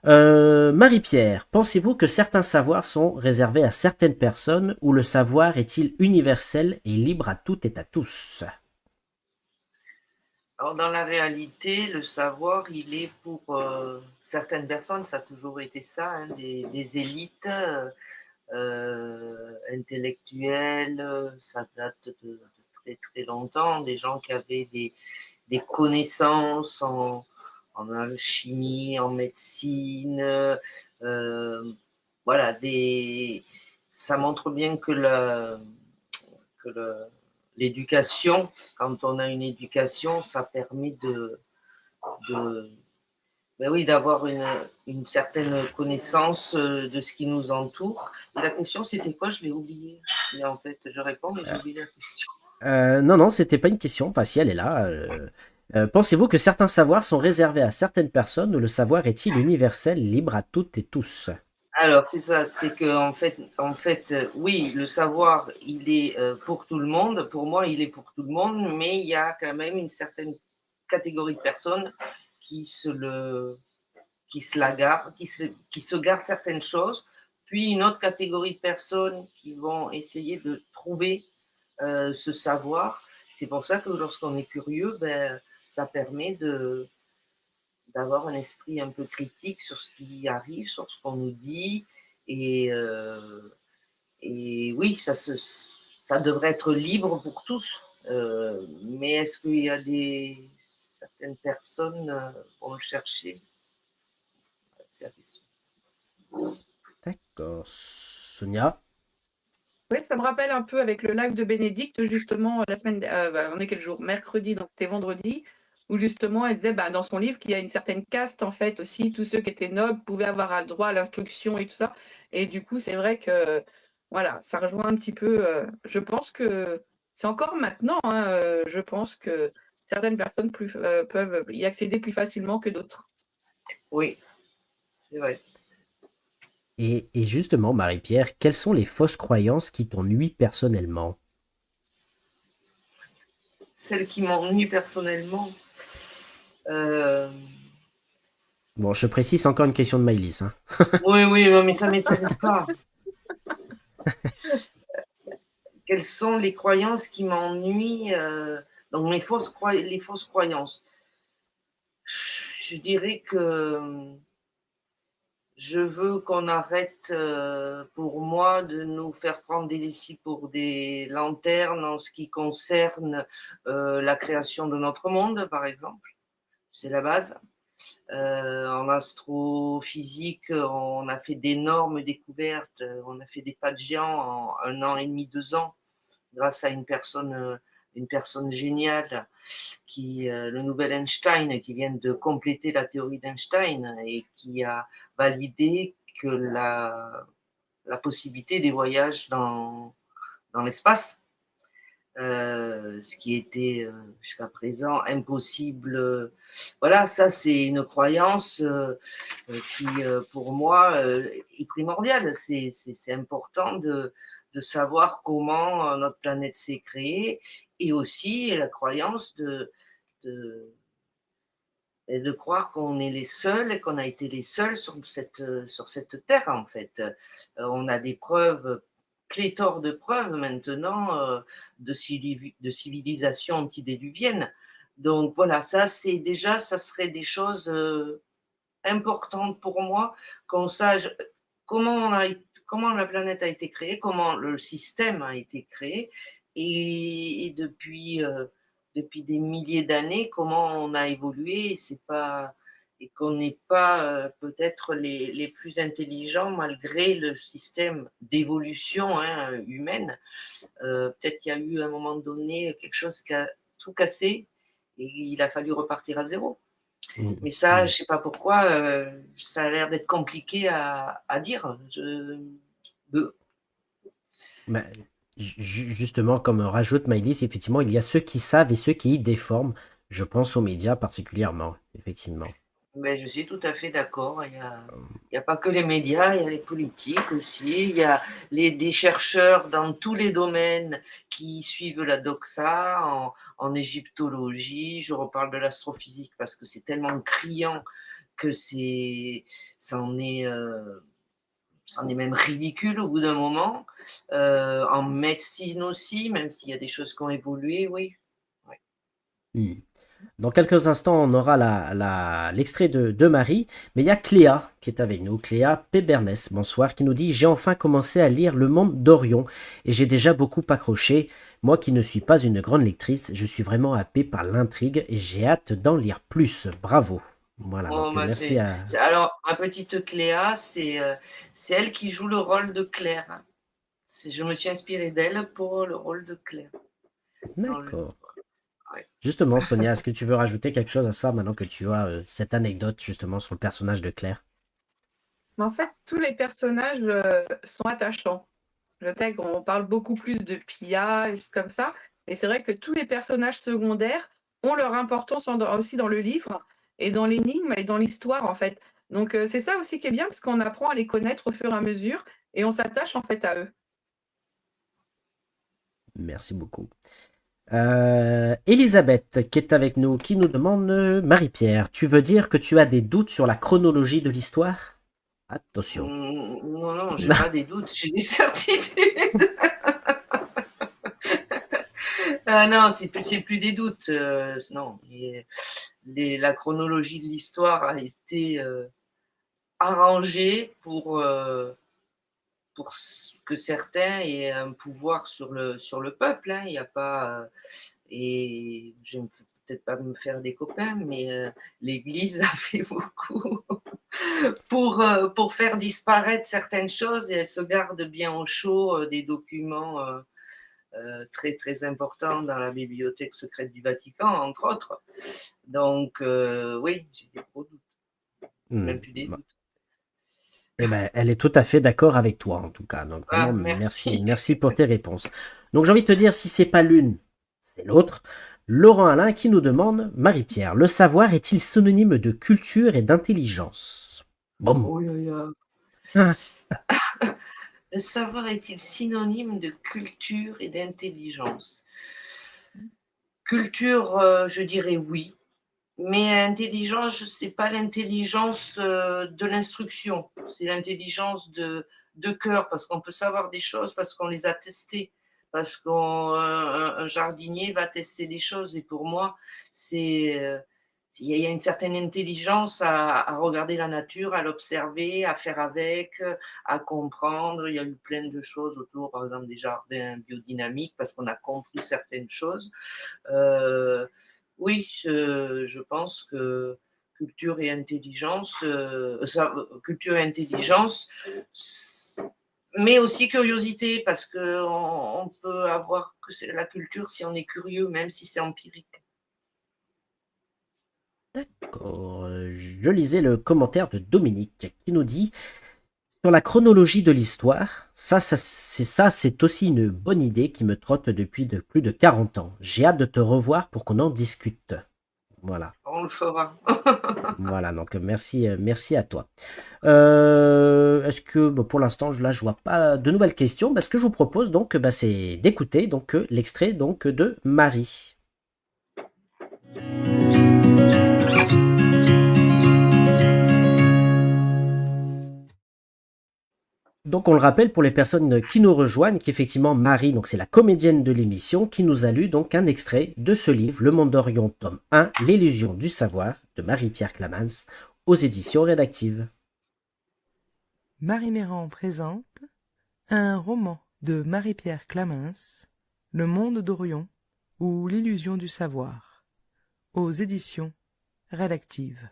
Marie-Pierre, pensez-vous que certains savoirs sont réservés à certaines personnes, ou le savoir est-il universel et libre à toutes et à tous? Alors, dans la réalité, le savoir, il est pour certaines personnes, ça a toujours été ça, hein, des élites intellectuelles, ça date de très très longtemps, des gens qui avaient des connaissances en alchimie, en médecine, voilà, ça montre bien que l'éducation, quand on a une éducation, ça permet de ben oui, d'avoir une certaine connaissance de ce qui nous entoure. Et la question, c'était quoi? Je l'ai oublié. Et en fait, je réponds, mais j'ai oublié la question. Non, non, c'était pas une question. Enfin, si elle est là. Pensez-vous que certains savoirs sont réservés à certaines personnes, ou le savoir est-il universel, libre à toutes et tous? Alors, c'est ça, c'est que oui, le savoir, il est pour tout le monde. Pour moi, il est pour tout le monde, mais il y a quand même une certaine catégorie de personnes qui se le, qui se la gardent, qui se gardent certaines choses, puis une autre catégorie de personnes qui vont essayer de trouver ce savoir. C'est pour ça que lorsqu'on est curieux, ça permet d'avoir un esprit un peu critique sur ce qui arrive, sur ce qu'on nous dit. Et, oui, ça devrait être libre pour tous. Mais est-ce qu'il y a certaines personnes vont le chercher? C'est la question. D'accord. Sonia? Oui, ça me rappelle un peu avec le live de Bénédicte, justement, la semaine, on est quel jour? Mercredi, donc c'était vendredi, où justement elle disait dans son livre qu'il y a une certaine caste, en fait, aussi, tous ceux qui étaient nobles pouvaient avoir le droit à l'instruction et tout ça. Et du coup, c'est vrai que, voilà, ça rejoint un petit peu. Je pense que c'est encore maintenant, hein, je pense que certaines personnes peuvent y accéder plus facilement que d'autres. Oui, c'est vrai. Et justement, Marie-Pierre, quelles sont les fausses croyances qui t'ennuient personnellement? Celle qui m'ennuie personnellement, euh, Bon, je précise, c'est encore une question de Maïlis, hein. oui, oui, non, mais ça ne m'étonne pas. Quelles sont les croyances qui m'ennuient donc les fausses croyances. Je dirais que je veux qu'on arrête, pour moi, de nous faire prendre des lessives pour des lanternes en ce qui concerne la création de notre monde, par exemple. C'est la base. En astrophysique, on a fait d'énormes découvertes. On a fait des pas de géants en 1 an et demi, 2 ans, grâce à une personne géniale le nouvel Einstein, qui vient de compléter la théorie d'Einstein et qui a validé que la possibilité des voyages dans l'espace, ce qui était jusqu'à présent impossible. Voilà, ça c'est une croyance qui, pour moi, est primordiale. C'est important de savoir comment notre planète s'est créée et aussi la croyance de, de croire qu'on est les seuls et qu'on a été les seuls sur cette terre, en fait. On a des preuves, pléthore de preuves maintenant de civilisation antédiluvienne. Donc voilà, ça serait des choses importantes pour moi, qu'on sache comment la planète a été créée, comment le système a été créé, et depuis des milliers d'années, comment on a évolué, et qu'on n'est pas peut-être les plus intelligents malgré le système d'évolution, hein, humaine. Peut-être qu'il y a eu à un moment donné quelque chose qui a tout cassé et il a fallu repartir à zéro. Mm, Mais ça, mm. je sais pas pourquoi, ça a l'air d'être compliqué à dire. Euh, Bah, justement, comme rajoute Maïlis, effectivement, il y a ceux qui savent et ceux qui y déforment. Je pense aux médias particulièrement, effectivement. mais je suis tout à fait d'accord. Il y a pas que les médias, il y a les politiques aussi. Il y a des chercheurs dans tous les domaines qui suivent la doxa, en égyptologie. Je reparle de l'astrophysique parce que c'est tellement criant que c'en est, c'en est même ridicule au bout d'un moment. En médecine aussi, même s'il y a des choses qui ont évolué, oui. Ouais. Mm. Dans quelques instants, on aura l'extrait de Marie, mais il y a Cléa qui est avec nous, Cléa Pébernès, bonsoir, qui nous dit: J'ai enfin commencé à lire Le Monde d'Orion et j'ai déjà beaucoup accroché. Moi qui ne suis pas une grande lectrice, je suis vraiment happée par l'intrigue et j'ai hâte d'en lire plus. Bravo. Voilà, Oh, donc bah, merci à... alors, ma petite Cléa, c'est elle qui joue le rôle de Claire. Je me suis inspirée d'elle pour le rôle de Claire dans le livre. D'accord. Ouais. Justement, Sonia, est-ce que tu veux rajouter quelque chose à ça maintenant que tu as cette anecdote justement sur le personnage de Claire? Mais en fait, tous les personnages sont attachants. Je sais qu'on parle beaucoup plus de Pia et comme ça, mais c'est vrai que tous les personnages secondaires ont leur importance aussi dans le livre et dans l'énigme et dans l'histoire, en fait. Donc, c'est ça aussi qui est bien, parce qu'on apprend à les connaître au fur et à mesure et on s'attache en fait à eux. Merci beaucoup. Elisabeth, qui est avec nous, qui nous demande: Marie-Pierre, tu veux dire que tu as des doutes sur la chronologie de l'histoire? Attention. Non, non, j'ai pas des doutes, j'ai des certitudes. Ah non, c'est plus des doutes. Non, la chronologie de l'histoire a été arrangée pour que certains aient un pouvoir sur le peuple. Hein. Il y a pas, et je ne vais peut-être pas me faire des copains, mais l'Église a fait beaucoup pour faire disparaître certaines choses et elle se garde bien au chaud des documents très très importants dans la bibliothèque secrète du Vatican, entre autres. Donc, oui, j'ai des gros doutes, même plus des doutes. Eh ben, elle est tout à fait d'accord avec toi, en tout cas. Donc, vraiment, merci, Merci. merci pour tes réponses. Donc, j'ai envie de te dire, si c'est pas l'une, c'est l'autre. Laurent Alain qui nous demande, Marie-Pierre, le savoir est-il synonyme de culture et d'intelligence? Bon. Oh là là. Le savoir est-il synonyme de culture et d'intelligence? Culture, je dirais oui, mais intelligence, c'est pas l'intelligence de l'instruction, c'est l'intelligence de cœur, parce qu'on peut savoir des choses parce qu'on les a testées, parce qu'un jardinier va tester des choses. Et pour moi, c'est il y a une certaine intelligence à regarder la nature, à l'observer, à faire avec, à comprendre. Il y a eu plein de choses autour, par exemple des jardins biodynamiques, parce qu'on a compris certaines choses. Oui, je pense que culture et intelligence, culture et intelligence, mais aussi curiosité, parce qu'on peut avoir que c'est la culture si on est curieux, même si c'est empirique. D'accord. Je lisais le commentaire de Dominique qui nous dit sur la chronologie de l'histoire, c'est aussi une bonne idée qui me trotte depuis plus de 40 ans. J'ai hâte de te revoir pour qu'on en discute. Voilà. On le fera. Voilà, donc merci à toi. Est-ce que pour l'instant, là, je vois pas de nouvelles questions. Ce que je vous propose donc, c'est d'écouter donc l'extrait donc de Marie. Donc on le rappelle pour les personnes qui nous rejoignent qu'effectivement Marie, donc c'est la comédienne de l'émission, qui nous a lu donc un extrait de ce livre, Le Monde d'Orion, tome 1, L'illusion du savoir, de Marie-Pierre Clamans, aux éditions rédactives. Marie Méran présente un roman de Marie-Pierre Clamans, Le Monde d'Orion ou L'illusion du savoir, aux éditions rédactives.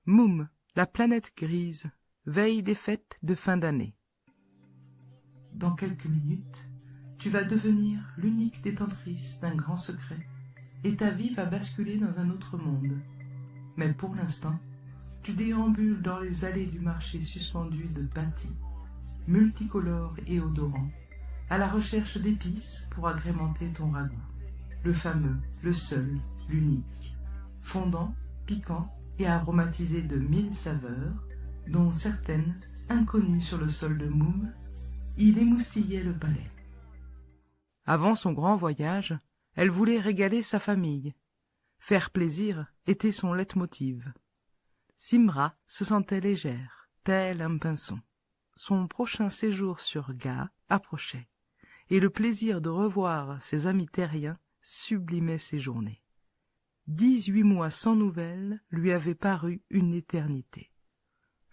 Moum, la planète grise, veille des fêtes de fin d'année. Dans quelques minutes, tu vas devenir l'unique détentrice d'un grand secret et ta vie va basculer dans un autre monde. Mais pour l'instant, tu déambules dans les allées du marché suspendu de bâtis, multicolores et odorants, à la recherche d'épices pour agrémenter ton ragoût. Le fameux, le seul, l'unique, fondant, piquant et aromatisé de 1000 saveurs, dont certaines, inconnues sur le sol de Moum, il émoustillait le palais. Avant son grand voyage, elle voulait régaler sa famille. Faire plaisir était son leitmotiv. Simra se sentait légère, tel un pinson. Son prochain séjour sur Ga approchait, et le plaisir de revoir ses amis terriens sublimait ses journées. 18 mois sans nouvelles lui avaient paru une éternité.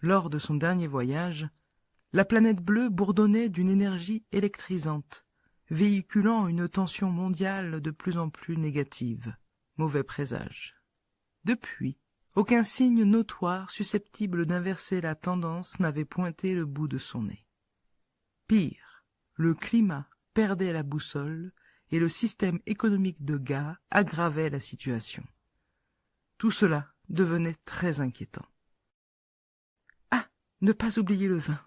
Lors de son dernier voyage, la planète bleue bourdonnait d'une énergie électrisante, véhiculant une tension mondiale de plus en plus négative. Mauvais présage. Depuis, aucun signe notoire susceptible d'inverser la tendance n'avait pointé le bout de son nez. Pire, le climat perdait la boussole et le système économique de Ga aggravait la situation. Tout cela devenait très inquiétant. Ah, ne pas oublier le vin.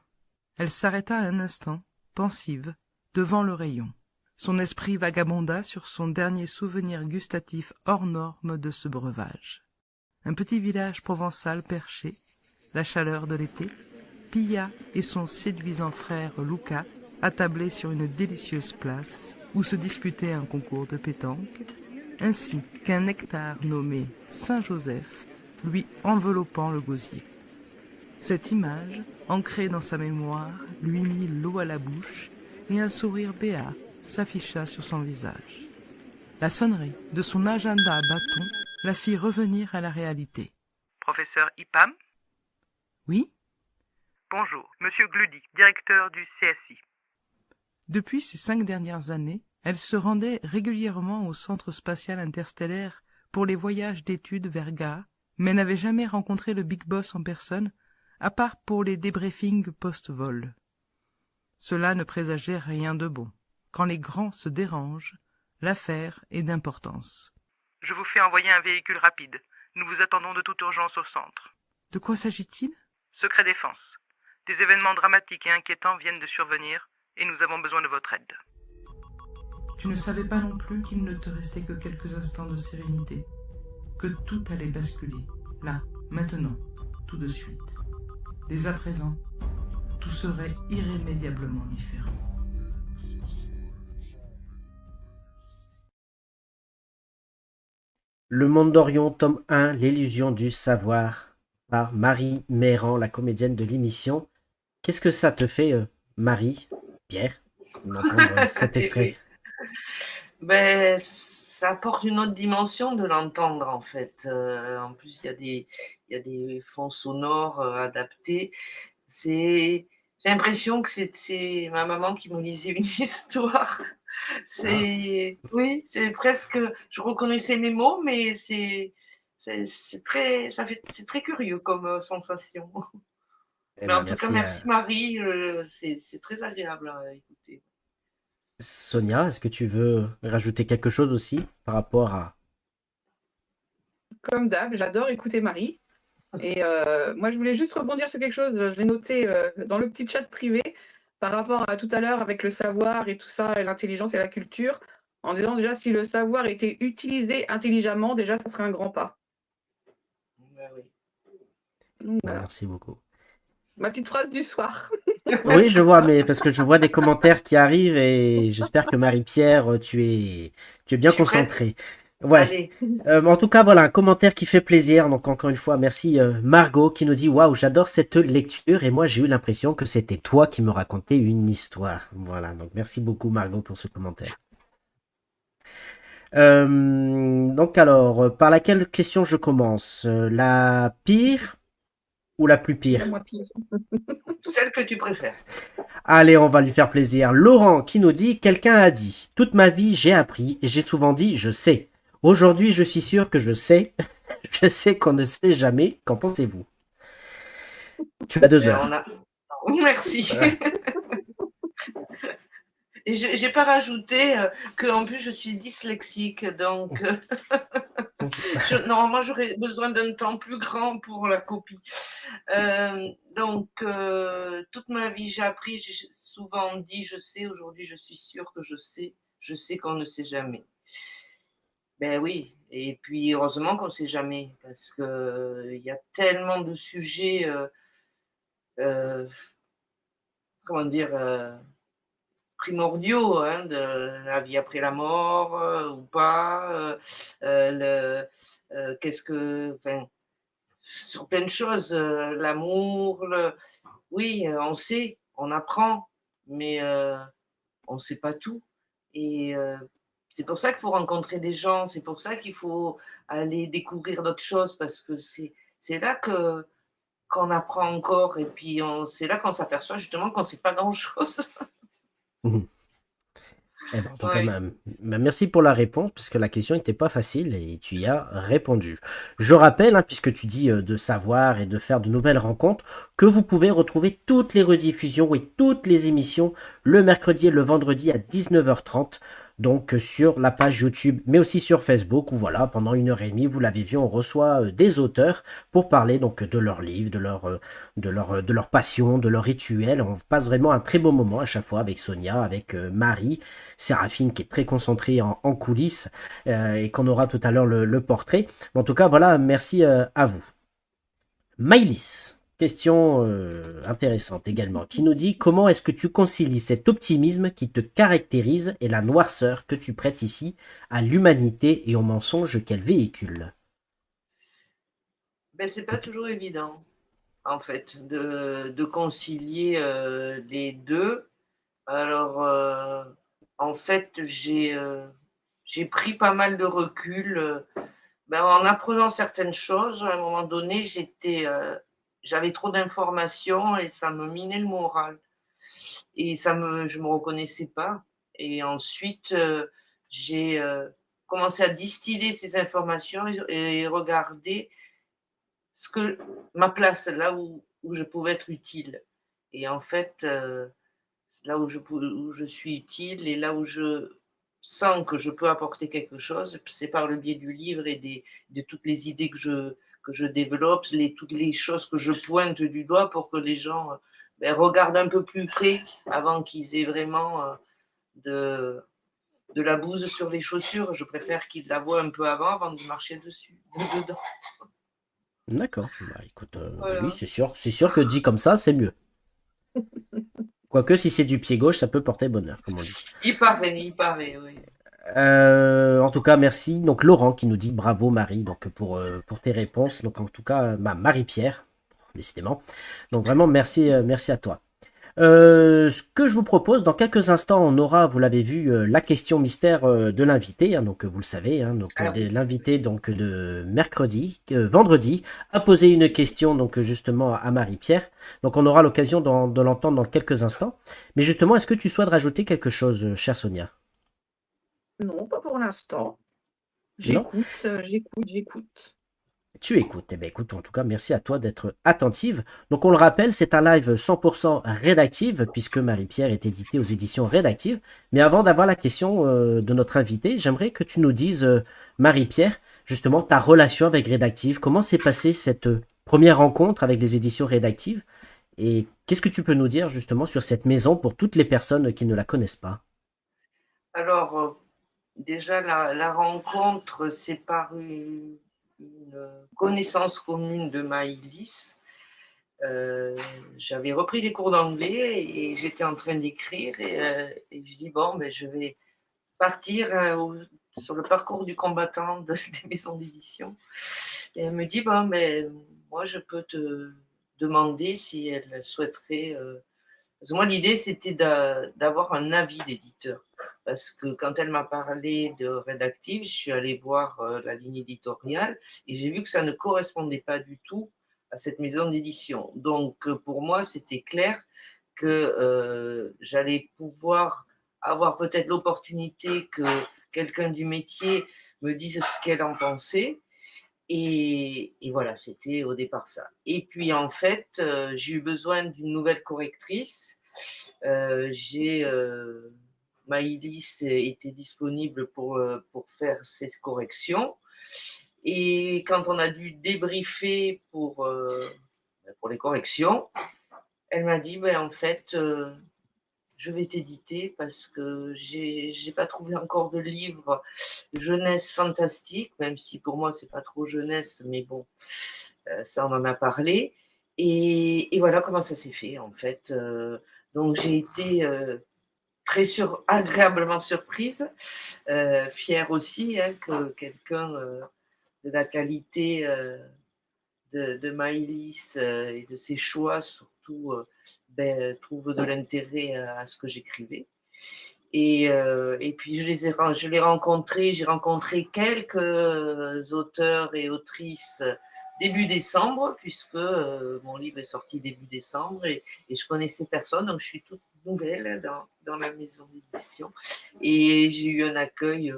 Elle s'arrêta un instant, pensive, devant le rayon. Son esprit vagabonda sur son dernier souvenir gustatif hors norme de ce breuvage. Un petit village provençal perché, la chaleur de l'été, Pilla et son séduisant frère Luca attablés sur une délicieuse place où se disputait un concours de pétanque, ainsi qu'un nectar nommé Saint-Joseph lui enveloppant le gosier. Cette image, ancrée dans sa mémoire, lui mit l'eau à la bouche et un sourire béat s'afficha sur son visage. La sonnerie de son agenda à bâton la fit revenir à la réalité. « Professeur Ipam ?»« Oui ?»« Bonjour, Monsieur Gludy, directeur du CSI. » Depuis ces 5 dernières années, elle se rendait régulièrement au Centre spatial interstellaire pour les voyages d'études vers Ga, mais n'avait jamais rencontré le Big Boss en personne, à part pour les débriefings post-vol. Cela ne présageait rien de bon. Quand les grands se dérangent, l'affaire est d'importance. Je vous fais envoyer un véhicule rapide. Nous vous attendons de toute urgence au centre. De quoi s'agit-il? Secret défense. Des événements dramatiques et inquiétants viennent de survenir et nous avons besoin de votre aide. Tu ne savais pas non plus qu'il ne te restait que quelques instants de sérénité, que tout allait basculer, là, maintenant, tout de suite. Dès à présent, tout serait irrémédiablement différent. Le Monde d'Orion, tome 1, l'illusion du savoir, par Marie Méran, la comédienne de l'émission. Qu'est-ce que ça te fait, Marie, Pierre, d'entendre cet extrait? Ben, ça apporte une autre dimension de l'entendre, en fait. En plus, il y a des fonds sonores adaptés. J'ai l'impression que c'est ma maman qui me lisait une histoire. Oui, c'est presque. Je reconnaissais mes mots, mais c'est très, c'est très curieux comme sensation. Eh Mais en ben, tout cas, merci merci à Marie, c'est très agréable à écouter. Sonia. Est-ce que tu veux rajouter quelque chose aussi par rapport à... Comme d'hab, j'adore écouter Marie. Et moi, je voulais juste rebondir sur quelque chose. Je l'ai noté dans le petit chat privé par rapport à tout à l'heure avec le savoir et tout ça, et l'intelligence et la culture, en disant déjà si le savoir était utilisé intelligemment, déjà, ça serait un grand pas. Ben oui. Donc, Ben, voilà. merci beaucoup. Ma petite phrase du soir. Oui, je vois, mais parce que je vois des commentaires qui arrivent et j'espère que Marie-Pierre, tu es bien Je suis prête. concentrée. Ouais. Allez. En tout cas, voilà, un commentaire qui fait plaisir. Donc, encore une fois, merci Margot qui nous dit: Waouh, j'adore cette lecture. Et moi, j'ai eu l'impression que c'était toi qui me racontais une histoire. Voilà, donc merci beaucoup, Margot, pour ce commentaire. Donc, alors, par laquelle question je commence? La pire ou la plus pire? Moi, pire. Celle que tu préfères. Allez, on va lui faire plaisir. Laurent qui nous dit: quelqu'un a dit: toute ma vie j'ai appris et j'ai souvent dit je sais. Aujourd'hui, je suis sûr que je sais. Je sais qu'on ne sait jamais. Qu'en pensez-vous? Tu as 2 Ben, heures. Merci. Et j'ai pas rajouté que en plus je suis dyslexique, donc normalement j'aurais besoin d'un temps plus grand pour la copie. Donc toute ma vie j'ai appris, j'ai souvent dit je sais, aujourd'hui je suis sûre que je sais qu'on ne sait jamais. Ben oui, et puis heureusement qu'on ne sait jamais, parce que il y a tellement de sujets, euh, comment dire, primordiaux, hein, de la vie après la mort ou pas, qu'est-ce que, enfin, sur plein de choses, l'amour, oui, on sait, on apprend, mais on ne sait pas tout. Et c'est pour ça qu'il faut rencontrer des gens, c'est pour ça qu'il faut aller découvrir d'autres choses, parce que c'est là qu'on apprend encore, et puis c'est là qu'on s'aperçoit justement qu'on ne sait pas grand-chose. Eh ben, en tout cas, Ouais. merci pour la réponse, puisque la question n'était pas facile et tu y as répondu. Je rappelle, hein, puisque tu dis de savoir et de faire de nouvelles rencontres, que vous pouvez retrouver toutes les rediffusions et toutes les émissions le mercredi et le vendredi à 19h30, donc sur la page YouTube, mais aussi sur Facebook, où voilà, pendant 1h30, vous l'avez vu, on reçoit des auteurs pour parler donc de leurs livres, de leur passion, de leur rituel. On passe vraiment un très beau moment à chaque fois avec Sonia, avec Marie, Séraphine qui est très concentrée en coulisses et qu'on aura tout à l'heure le portrait. Mais en tout cas, voilà, merci à vous. Maïlis, question intéressante également, qui nous dit: comment est-ce que tu concilies cet optimisme qui te caractérise et la noirceur que tu prêtes ici à l'humanité et au mensonge qu'elle véhicule? Ben, c'est pas toujours évident, en fait, de concilier les deux. Alors, en fait, j'ai pris pas mal de recul ben, en apprenant certaines choses. À un moment donné, j'avais trop d'informations et ça me minait le moral. Et je me reconnaissais pas. Et ensuite, j'ai commencé à distiller ces informations et regarder ma place, là où je pouvais être utile. Et en fait, là où je suis utile et là où je sens que je peux apporter quelque chose, c'est par le biais du livre et de toutes les idées que je développe, toutes les choses que je pointe du doigt pour que les gens regardent un peu plus près avant qu'ils aient vraiment de, de la bouse sur les chaussures. Je préfère qu'ils la voient un peu avant de marcher dedans. D'accord. Bah, écoute, oui, Voilà. c'est sûr que dit comme ça, c'est mieux. Quoique, si c'est du pied gauche, ça peut porter bonheur, comme on dit. Il paraît, oui. En tout cas, merci. Donc Laurent qui nous dit bravo Marie donc pour tes réponses. Donc en tout cas, Marie-Pierre, décidément. Donc vraiment merci, merci à toi. Ce que je vous propose, dans quelques instants, on aura, vous l'avez vu, la question mystère de l'invité. Hein, donc vous le savez, hein, donc Ah oui. l'invité donc de vendredi, a posé une question donc justement à Marie-Pierre. Donc on aura l'occasion de l'entendre dans quelques instants. Mais justement, est-ce que tu souhaites rajouter quelque chose, chère Sonia? Non, pas pour l'instant. Non? J'écoute. Tu écoutes. Eh bien, écoute, en tout cas, merci à toi d'être attentive. Donc, on le rappelle, c'est un live 100% rédactive, puisque Marie-Pierre est éditée aux éditions rédactives. Mais avant d'avoir la question de notre invité, j'aimerais que tu nous dises, Marie-Pierre, justement, ta relation avec Rédactive. Comment s'est passée cette première rencontre avec les éditions rédactives? Et qu'est-ce que tu peux nous dire, justement, sur cette maison pour toutes les personnes qui ne la connaissent pas? Alors, déjà, la rencontre, c'est par une connaissance commune de Maïlis. J'avais repris des cours d'anglais et j'étais en train d'écrire et je dis bon, ben, je vais partir sur le parcours du combattant des maisons d'édition. Et elle me dit bon, mais moi je peux te demander si elle souhaiterait. Parce que moi l'idée c'était d'avoir un avis d'éditeur. Parce que quand elle m'a parlé de rédactive, je suis allée voir la ligne éditoriale et j'ai vu que ça ne correspondait pas du tout à cette maison d'édition. Donc pour moi, c'était clair que j'allais pouvoir avoir peut-être l'opportunité que quelqu'un du métier me dise ce qu'elle en pensait. Et voilà, c'était au départ ça. Et puis en fait, j'ai eu besoin d'une nouvelle correctrice. Maïlis était disponible pour faire ces corrections. Et quand on a dû débriefer pour les corrections, elle m'a dit ben, en fait, je vais t'éditer parce que j'ai pas trouvé encore de livre jeunesse fantastique, même si pour moi c'est pas trop jeunesse, mais bon, ça on en a parlé. Et voilà comment ça s'est fait en fait. Donc j'ai été agréablement surprise, fière aussi hein, que quelqu'un de la qualité de Maïlis et de ses choix surtout trouve de l'intérêt à ce que j'écrivais. Et puis je l'ai rencontré, j'ai rencontré quelques auteurs et autrices début décembre, puisque mon livre est sorti début décembre et je connaissais personne, donc je suis toute nouvelle dans la maison d'édition. Et j'ai eu un accueil,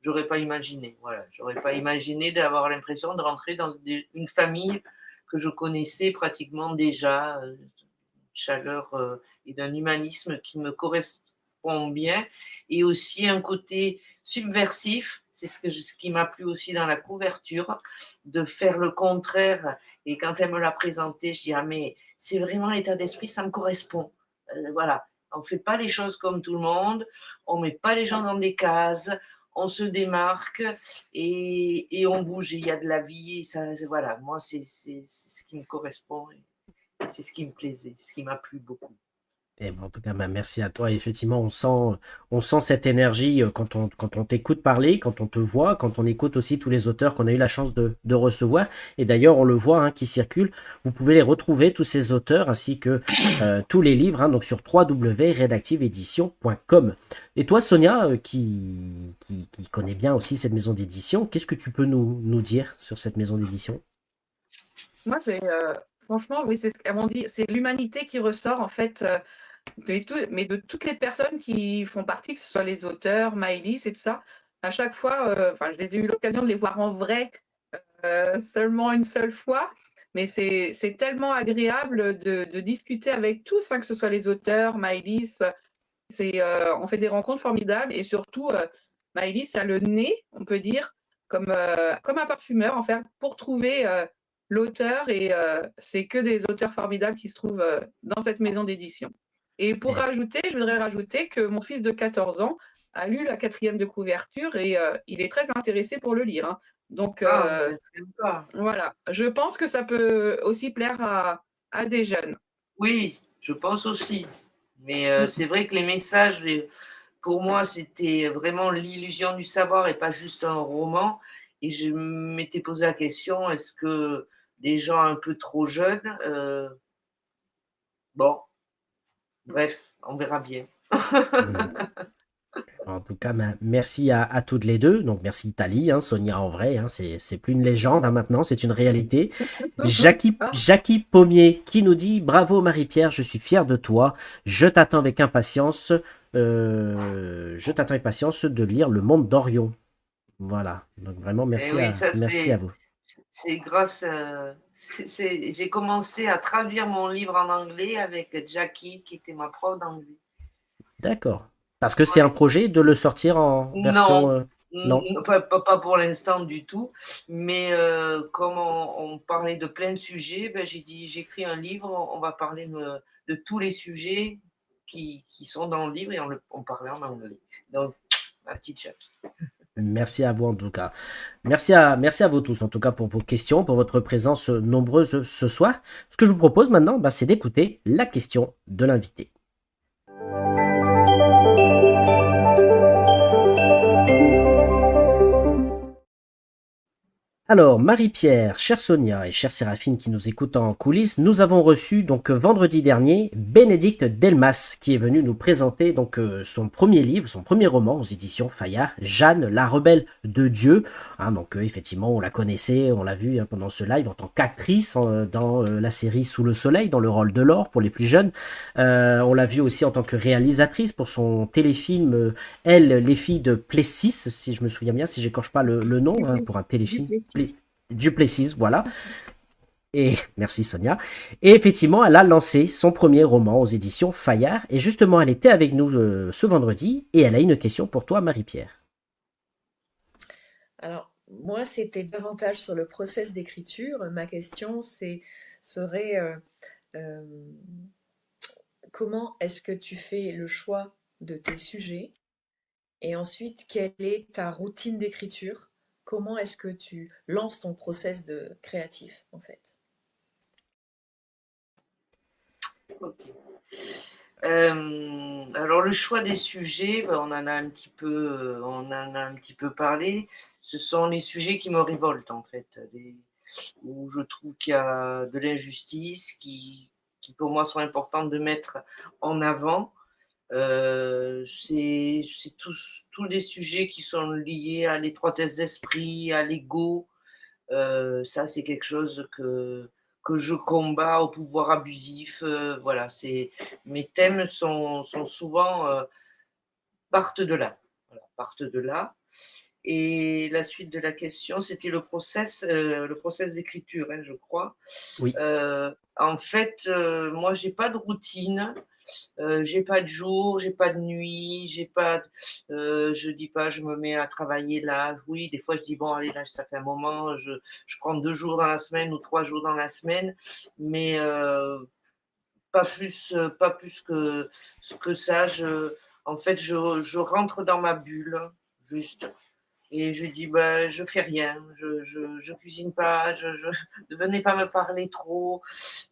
j'aurais pas imaginé. Voilà, j'aurais pas imaginé d'avoir l'impression de rentrer dans une famille que je connaissais pratiquement déjà, chaleur et d'un humanisme qui me correspond bien, et aussi un côté subversif, c'est ce qui m'a plu aussi dans la couverture, de faire le contraire. Et quand elle me l'a présenté, je dis ah mais c'est vraiment l'état d'esprit, ça me correspond. Voilà, on ne fait pas les choses comme tout le monde, on ne met pas les gens dans des cases, on se démarque et on bouge, il y a de la vie. Et ça, voilà, moi c'est ce qui me correspond. Et c'est ce qui me plaisait, ce qui m'a plu beaucoup. Eh ben, en tout cas, merci à toi. Effectivement, on sent cette énergie quand on t'écoute parler, quand on te voit, quand on écoute aussi tous les auteurs qu'on a eu la chance de recevoir. Et d'ailleurs, on le voit hein, qui circulent. Vous pouvez les retrouver, tous ces auteurs, ainsi que tous les livres, hein, donc sur www.redactiveedition.com. Et toi, Sonia, qui connaît bien aussi cette maison d'édition, qu'est-ce que tu peux nous dire sur cette maison d'édition? Moi, franchement, oui, c'est ce qu'on dit, c'est l'humanité qui ressort en fait, mais de toutes les personnes qui font partie, que ce soit les auteurs, Maïlis et tout ça. À chaque fois, je les ai eu l'occasion de les voir en vrai seulement une seule fois. mais c'est tellement agréable de discuter avec tous, hein, que ce soit les auteurs, Maëlys. On fait des rencontres formidables et surtout, Maëlys a le nez, on peut dire, comme un parfumeur, en fait, pour trouver l'auteur et c'est que des auteurs formidables qui se trouvent dans cette maison d'édition. Et pour Eh, rajouter, je voudrais rajouter que mon fils de 14 ans a lu la 4e de couverture et il est très intéressé pour le lire, hein. Donc Ah, ben, sympa. voilà, je pense que ça peut aussi plaire à des jeunes. Oui, je pense aussi. Mais Mm. c'est vrai que les messages, pour moi, c'était vraiment l'illusion du savoir et pas juste un roman. Et je m'étais posé la question, est-ce que des gens un peu trop jeunes, bon, bref, on verra bien. mm. En tout cas, merci à toutes les deux. Donc, merci Thalie, hein, Sonia en vrai, hein, c'est plus une légende hein, maintenant, c'est une réalité. Ah, Jackie Pommier qui nous dit bravo Marie-Pierre, je suis fier de toi. Je t'attends avec impatience. Je t'attends avec impatience de lire Le Monde d'Orion. Voilà. Donc vraiment Et oui, ça merci à vous. c'est grâce, j'ai commencé à traduire mon livre en anglais avec Jackie, qui était ma prof d'anglais. D'accord. Parce que c'est un Ouais. projet de le sortir en version Non, non. pas pour l'instant du tout. Mais comme on parlait de plein de sujets, ben, j'ai dit, j'écris un livre, on va parler de tous les sujets qui sont dans le livre et on parlait en anglais. Donc, ma petite Jackie. Merci à vous en tout cas. Merci à vous tous en tout cas pour vos questions, pour votre présence nombreuse ce soir. Ce que je vous propose maintenant, bah, c'est d'écouter la question de l'invité. Alors, Marie-Pierre, chère Sonia et chère Séraphine qui nous écoutent en coulisses, nous avons reçu donc vendredi dernier Bénédicte Delmas qui est venue nous présenter donc son premier livre, son premier roman aux éditions Fayard, Jeanne, la rebelle de Dieu. Hein, donc effectivement, on la connaissait, on l'a vu hein, pendant ce live en tant qu'actrice dans la série Sous le soleil, dans le rôle de Laure pour les plus jeunes. On l'a vu aussi en tant que réalisatrice pour son téléfilm Elle, les filles de Plessis, si je me souviens bien, si j'écorche pas le nom, hein, pour un téléfilm. Duplessis, voilà. Et merci Sonia. Et effectivement, elle a lancé son premier roman aux éditions Fayard. Et justement, elle était avec nous ce vendredi et elle a une question pour toi, Marie-Pierre. Alors, moi, c'était davantage sur le process d'écriture. Ma question serait euh, comment est-ce que tu fais le choix de tes sujets? Et ensuite, quelle est ta routine d'écriture? Comment est-ce que tu lances ton process de créatif, en fait? Ok. Alors le choix des sujets, ben, on en a un petit peu parlé. Ce sont les sujets qui me révoltent en fait, où je trouve qu'il y a de l'injustice, qui pour moi sont importantes de mettre en avant. C'est tous les sujets qui sont liés à l'étroitesse d'esprit, à l'ego. Ça, c'est quelque chose que je combats, au pouvoir abusif. Voilà, mes thèmes sont souvent partent de là. Voilà, partent de là. Et la suite de la question, c'était le process d'écriture, hein, je crois. Oui. En fait, moi, j'ai pas de routine. J'ai pas de jour, j'ai pas de nuit, je dis pas je me mets à travailler là. Oui, des fois je dis bon allez là ça fait un moment, je prends 2 jours dans la semaine ou 3 jours dans la semaine, mais pas plus que ça. En fait, je rentre dans ma bulle, juste. Et je dis, bah, je fais rien, je cuisine pas, ne venez pas me parler trop.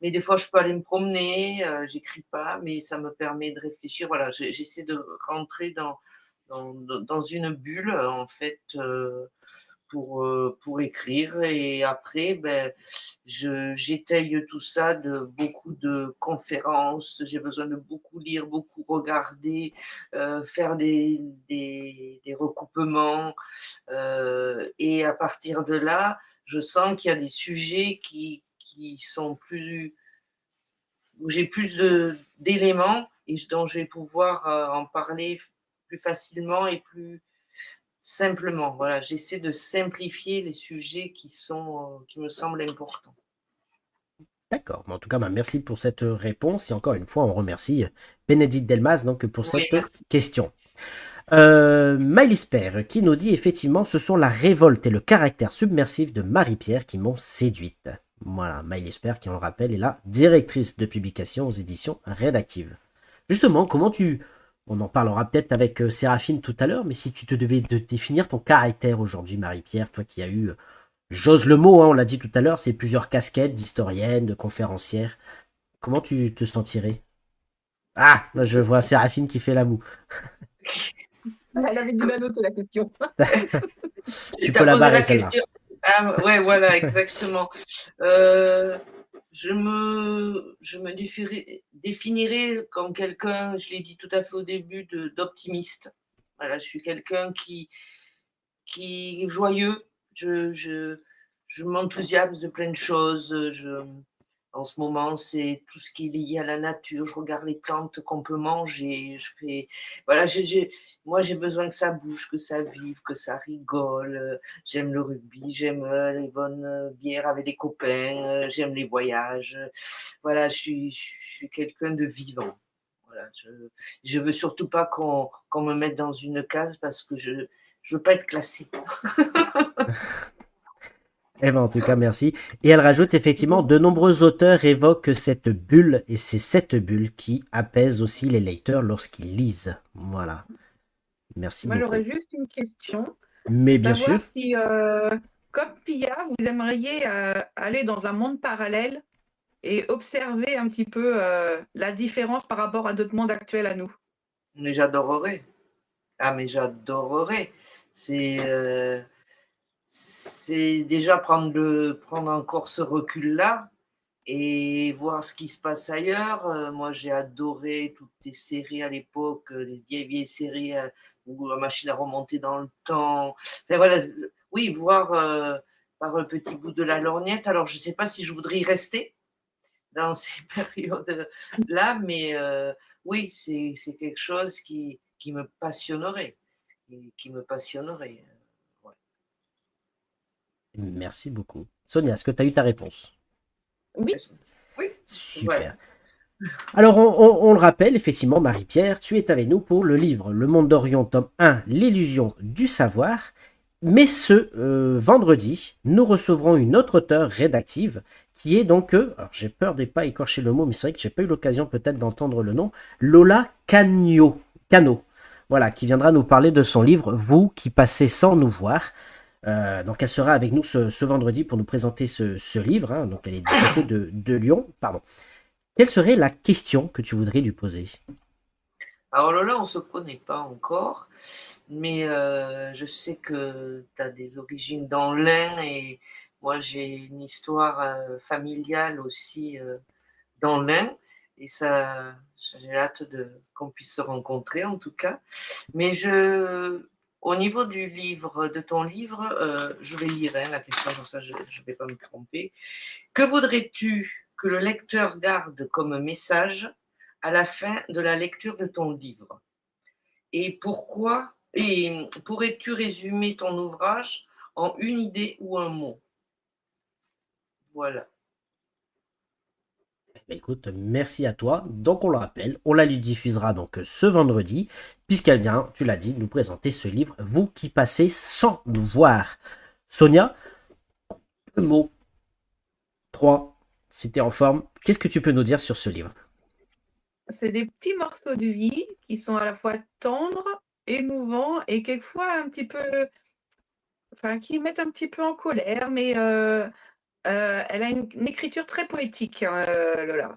Mais des fois, je peux aller me promener, j'écris pas, mais ça me permet de réfléchir. Voilà, j'essaie de rentrer dans une bulle, en fait, pour écrire. Et après, ben, j'étaye tout ça de beaucoup de conférences. J'ai besoin de beaucoup lire, beaucoup regarder, faire des recoupements. Et à partir de là, je sens qu'il y a des sujets qui sont plus, où j'ai plus d'éléments et dont je vais pouvoir en parler plus facilement et plus simplement. Voilà, j'essaie de simplifier les sujets qui me semblent importants. D'accord. En tout cas, merci pour cette réponse. Et encore une fois, on remercie Bénédicte Delmas donc, pour Oui, cette merci. question. Maëlys Père qui nous dit effectivement, ce sont la révolte et le caractère submersif de Marie-Pierre qui m'ont séduite. Voilà, Maëlys Père qui, on le rappelle, est la directrice de publication aux éditions Rédactives. Justement, on en parlera peut-être avec Séraphine tout à l'heure, mais si tu te devais définir ton caractère aujourd'hui, Marie-Pierre, toi qui as eu, j'ose le mot, hein, on l'a dit tout à l'heure, c'est plusieurs casquettes d'historienne, de conférencière. Comment tu te sentirais? Ah, là, je vois Séraphine qui fait la moue. Elle avait dû la noter, la question. Tu Tu peux as la posé barrer la celle-là. question. Ah, ouais, voilà, exactement. Je me définirais comme quelqu'un, je l'ai dit tout à fait au début, d'optimiste. Voilà, je suis quelqu'un qui est joyeux. Je m'enthousiasme de plein de choses. En ce moment, c'est tout ce qui est lié à la nature. Je regarde les plantes qu'on peut manger. Voilà, moi, j'ai besoin que ça bouge, que ça vive, que ça rigole. J'aime le rugby, j'aime les bonnes bières avec les copains, j'aime les voyages. Voilà, je suis quelqu'un de vivant. Voilà, je veux surtout pas qu'on me mette dans une case parce que je veux pas être classée. Eh ben, en tout cas, merci. Et elle rajoute effectivement, de nombreux auteurs évoquent cette bulle, et c'est cette bulle qui apaise aussi les lecteurs lorsqu'ils lisent. Voilà. Merci Moi, beaucoup. j'aurais juste une question. Mais bien Savoir sûr, si, comme Pia, vous aimeriez aller dans un monde parallèle et observer un petit peu la différence par rapport à d'autres mondes actuels à nous. Mais j'adorerais. Ah, mais j'adorerais. C'est c'est déjà prendre encore ce recul-là et voir ce qui se passe ailleurs. Moi, j'ai adoré toutes les séries à l'époque, les vieilles séries où la machine à remonter dans le temps. Enfin, voilà, oui, voir par un petit bout de la lorgnette. Alors, je ne sais pas si je voudrais y rester dans ces périodes-là, mais oui, c'est quelque chose qui me passionnerait. Qui me passionnerait. Ouais. merci beaucoup. Sonia, est-ce que tu as eu ta réponse? Oui, Oui, voilà. Super. Alors, on le rappelle, effectivement, Marie-Pierre, tu es avec nous pour le livre Le Monde d'Orion, tome 1, L'illusion du savoir. Mais ce vendredi, nous recevrons une autre auteure rédactive qui est donc, alors j'ai peur de ne pas écorcher le mot, mais c'est vrai que j'ai pas eu l'occasion peut-être d'entendre le nom, Lola Cano. Voilà, qui viendra nous parler de son livre Vous qui passez sans nous voir. Donc elle sera avec nous ce vendredi pour nous présenter ce livre, hein. Donc elle est du côté de Lyon. Pardon. Quelle serait la question que tu voudrais lui poser? Alors là, on ne se connaît pas encore, mais je sais que tu as des origines dans l'Ain et moi j'ai une histoire familiale aussi dans l'Ain et ça, j'ai hâte qu'on puisse se rencontrer en tout cas. Mais au niveau du livre, de ton livre, je vais lire la question, comme ça je ne vais pas me tromper. Que voudrais-tu que le lecteur garde comme message à la fin de la lecture de ton livre? Et pourquoi? Et pourrais-tu résumer ton ouvrage en une idée ou un mot? Voilà. Bah, écoute, merci à toi. Donc on le rappelle, on la lui diffusera donc ce vendredi, puisqu'elle vient, tu l'as dit, nous présenter ce livre, Vous qui passez sans nous voir. Sonia, deux mots, trois, si t'es en forme, qu'est-ce que tu peux nous dire sur ce livre? c'est des petits morceaux de vie qui sont à la fois tendres, émouvants et quelquefois un petit peu, enfin, qui mettent un petit peu en colère, mais elle a une écriture très poétique, hein, Lola.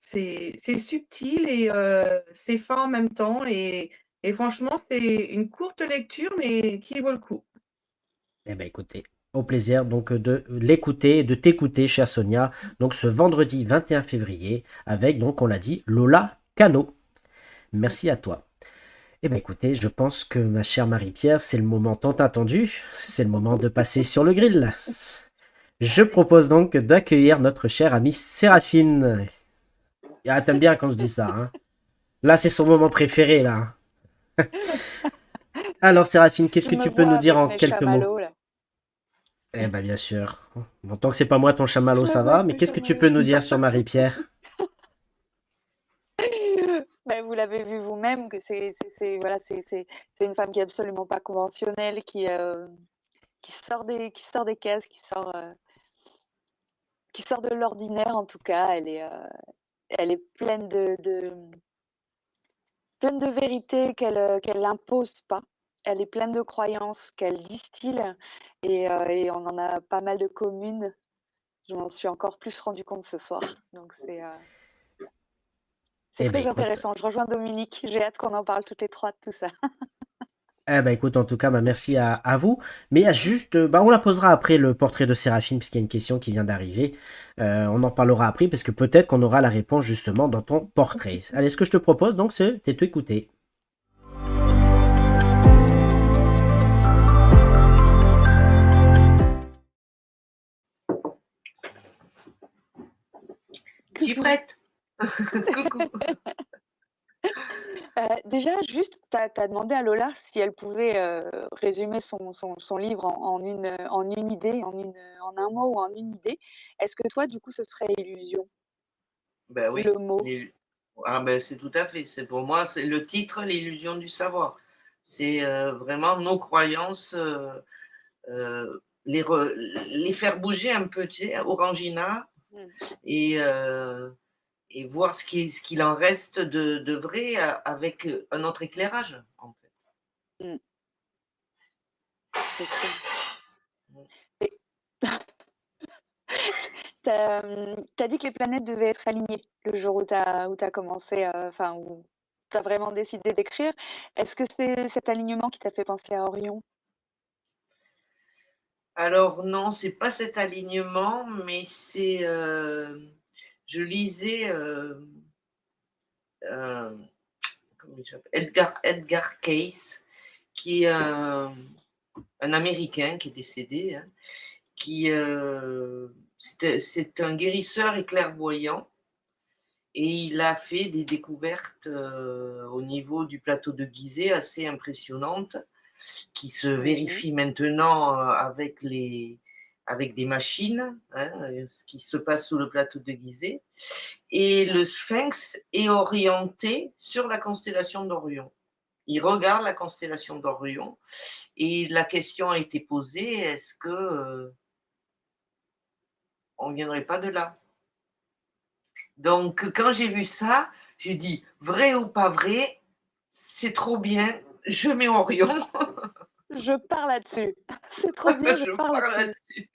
C'est subtil et c'est fin en même temps et franchement, c'est une courte lecture, mais qui vaut le coup. Eh bien écoutez, au plaisir donc de l'écouter, de t'écouter, chère Sonia, donc ce vendredi 21 février, avec donc, on l'a dit, Lola Cano. Merci à toi. Eh bien écoutez, je pense que ma chère Marie-Pierre, c'est le moment tant attendu, c'est le moment de passer sur le grill. Je propose donc d'accueillir notre chère amie Séraphine. Ah, t'aimes bien quand je dis ça, hein? Là, c'est son moment préféré, là. Alors, Séraphine, qu'est-ce Tu que me tu peux vois nous dire avec en mes quelques mots? chamallows là. Eh ben bien sûr. Bon, tant que c'est pas moi ton chamallow, Je le ça vois, va. Mais ce qu'est-ce que tu peux chamallow. nous dire sur Marie-Pierre? Ben, vous l'avez vu vous-même que voilà, c'est une femme qui est absolument pas conventionnelle, qui sort des cases, qui sort de l'ordinaire en tout cas. Elle est pleine de vérité qu'elle n'impose pas. Elle est pleine de croyances qu'elle distille et on en a pas mal de communes. Je m'en suis encore plus rendu compte ce soir. Donc c'est Eh ben très écoute, intéressant. Je rejoins Dominique. J'ai hâte qu'on en parle toutes les trois de tout ça. en tout cas, bah, merci à vous. Mais il y a juste, bah, on la posera après le portrait de Séraphine, puisqu'il y a une question qui vient d'arriver. On en parlera après, parce que peut-être qu'on aura la réponse justement dans ton portrait. Allez, ce que je te propose, donc, c'est de t'écouter. Je suis Coucou. prête. Coucou. Déjà, juste, tu as demandé à Lola si elle pouvait résumer son livre en une idée, en un mot ou en une idée. Est-ce que toi, du coup, ce serait illusion, Ben oui. le mot? Ah ben c'est tout à fait. C'est pour moi, c'est le titre, l'illusion du savoir. C'est vraiment nos croyances, les faire bouger un peu, tu sais, Orangina, Mm. et, euh, et voir ce qu'il en reste de vrai avec un autre éclairage, en fait. Mm. C'est clair. Mm. Et t'as dit que les planètes devaient être alignées le jour où t'as commencé, enfin, où t'as vraiment décidé d'écrire. Est-ce que c'est cet alignement qui t'a fait penser à Orion? Alors non, c'est pas cet alignement, mais je lisais euh, comment il s'appelle Edgar Cayce, qui est un Américain qui est décédé, hein, c'est un guérisseur et clairvoyant, et il a fait des découvertes au niveau du plateau de Gizeh assez impressionnantes, qui se Mhm. vérifient maintenant avec des machines, hein, ce qui se passe sous le plateau de Gizeh. Et le Ouais. Sphinx est orienté sur la constellation d'Orion. Il regarde la constellation d'Orion et la question a été posée, est-ce que on ne viendrait pas de là? Donc quand j'ai vu ça, j'ai dit vrai ou pas vrai, c'est trop bien, je mets Orion. Je pars là-dessus. C'est trop bien, je Je pars pars là-dessus. là-dessus.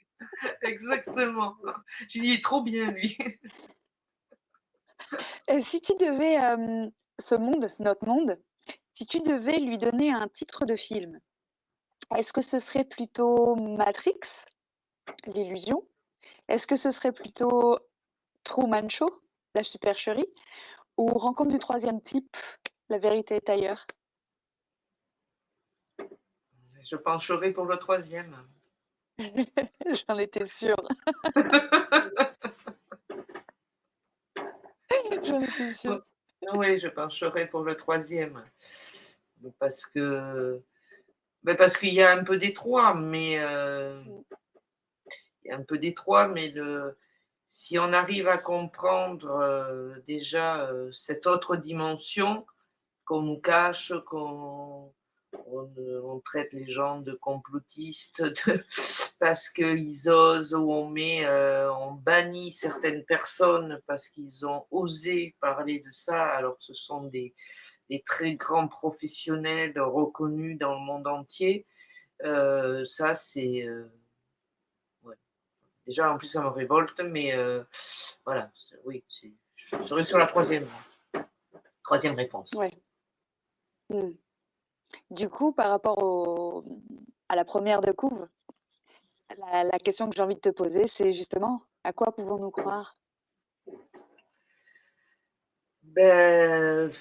Exactement. J'ai dit il est trop bien lui. Et si tu devais, ce monde, notre monde, si tu devais lui donner un titre de film, est-ce que ce serait plutôt Matrix, l'illusion? Est-ce que ce serait plutôt Truman Show, la supercherie? Ou Rencontre du troisième type, la vérité est ailleurs? Je pencherai pour le troisième. J'en étais sûre, j'en étais sûre. Oui, je pencherai pour le troisième. Parce que parce qu'il y a un peu d'étroit, il y a un peu d'étroit, mais si on arrive à comprendre déjà cette autre dimension qu'on nous cache, on traite les gens de complotistes parce qu'ils osent, ou on bannit certaines personnes parce qu'ils ont osé parler de ça, alors que ce sont des très grands professionnels reconnus dans le monde entier. Ça, ouais. Déjà, en plus, ça me révolte, mais voilà, oui, je serai sur la troisième réponse. Ouais. Mm. Du coup, par rapport à la première de couve, la question que j'ai envie de te poser, c'est justement, à quoi pouvons-nous croire? Ben,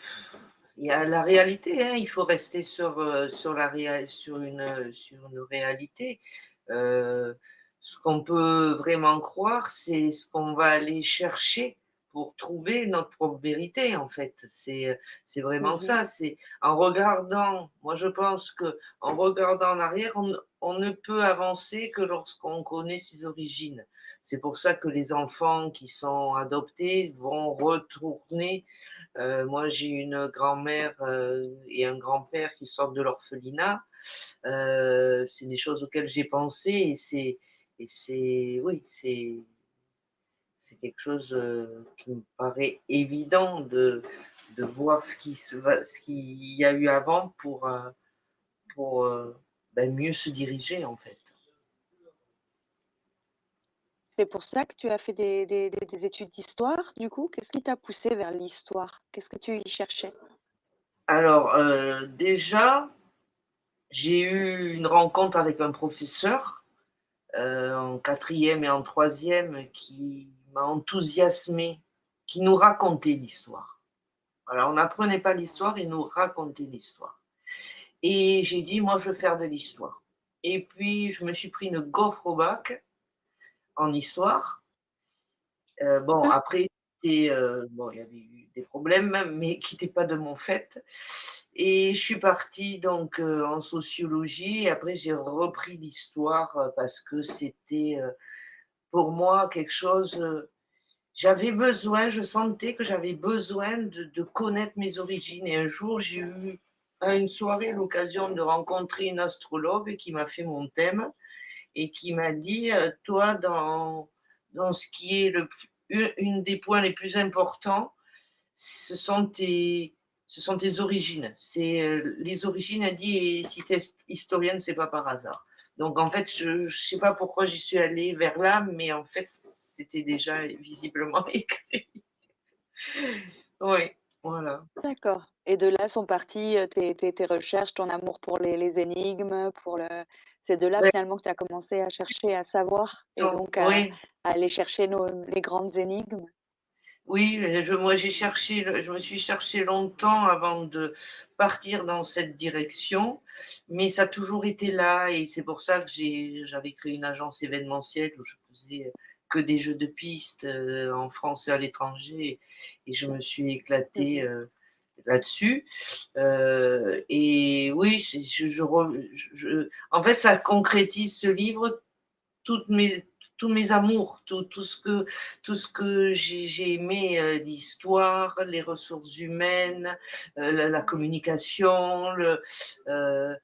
il y a la réalité, hein, il faut rester sur une réalité. Euh, Ce qu'on peut vraiment croire, c'est ce qu'on va aller chercher pour trouver notre propre vérité, en fait. C'est vraiment Mhm. ça. C'est en regardant, moi je pense que en regardant en arrière, on ne peut avancer que lorsqu'on connaît ses origines. C'est pour ça que les enfants qui sont adoptés vont retourner. Moi, j'ai une grand-mère et un grand-père qui sortent de l'orphelinat. C'est des choses auxquelles j'ai pensé oui, c'est quelque chose qui me paraît évident de voir ce qu'il y a eu avant pour ben, mieux se diriger en fait. C'est pour ça que tu as fait des études d'histoire, du coup? Qu'est-ce qui t'a poussé vers l'histoire? Qu'est-ce que tu y cherchais? Alors déjà, j'ai eu une rencontre avec un professeur en quatrième et en troisième qui m'a enthousiasmé, qui nous racontait l'histoire. Voilà, on n'apprenait pas l'histoire, il nous racontait l'histoire. Et j'ai dit, moi, je veux faire de l'histoire. Et puis, je me suis pris une gaufre au bac en histoire. Bon, après, bon, il y avait eu des problèmes, mais qui n'étaient pas de mon fait. Et je suis partie donc en sociologie. Et après, j'ai repris l'histoire parce que c'était pour moi quelque chose. J'avais besoin, je sentais que j'avais besoin de connaître mes origines. Et un jour, j'ai eu à une soirée l'occasion de rencontrer une astrologue qui m'a fait mon thème et qui m'a dit, toi, dans ce qui est une des points les plus importants, ce sont tes origines. Les origines, elle dit, et si tu es historienne, c'est pas par hasard. Donc en fait, je ne sais pas pourquoi j'y suis allée vers là, mais en fait, c'était déjà visiblement écrit. Oui, voilà. D'accord. Et de là sont parties tes recherches, ton amour pour les énigmes, c'est de là Ouais, finalement que tu as commencé à chercher à savoir et donc oui, à aller chercher les grandes énigmes. oui, moi je me suis cherché longtemps avant de partir dans cette direction, mais ça a toujours été là et c'est pour ça que j'avais créé une agence événementielle où je faisais que des jeux de pistes en France et à l'étranger et je me suis éclatée Mhm. là-dessus. Et oui, en fait, ça concrétise ce livre toutes mes, tous mes amours, tout ce que j'ai aimé l'histoire, les ressources humaines, la communication, euh,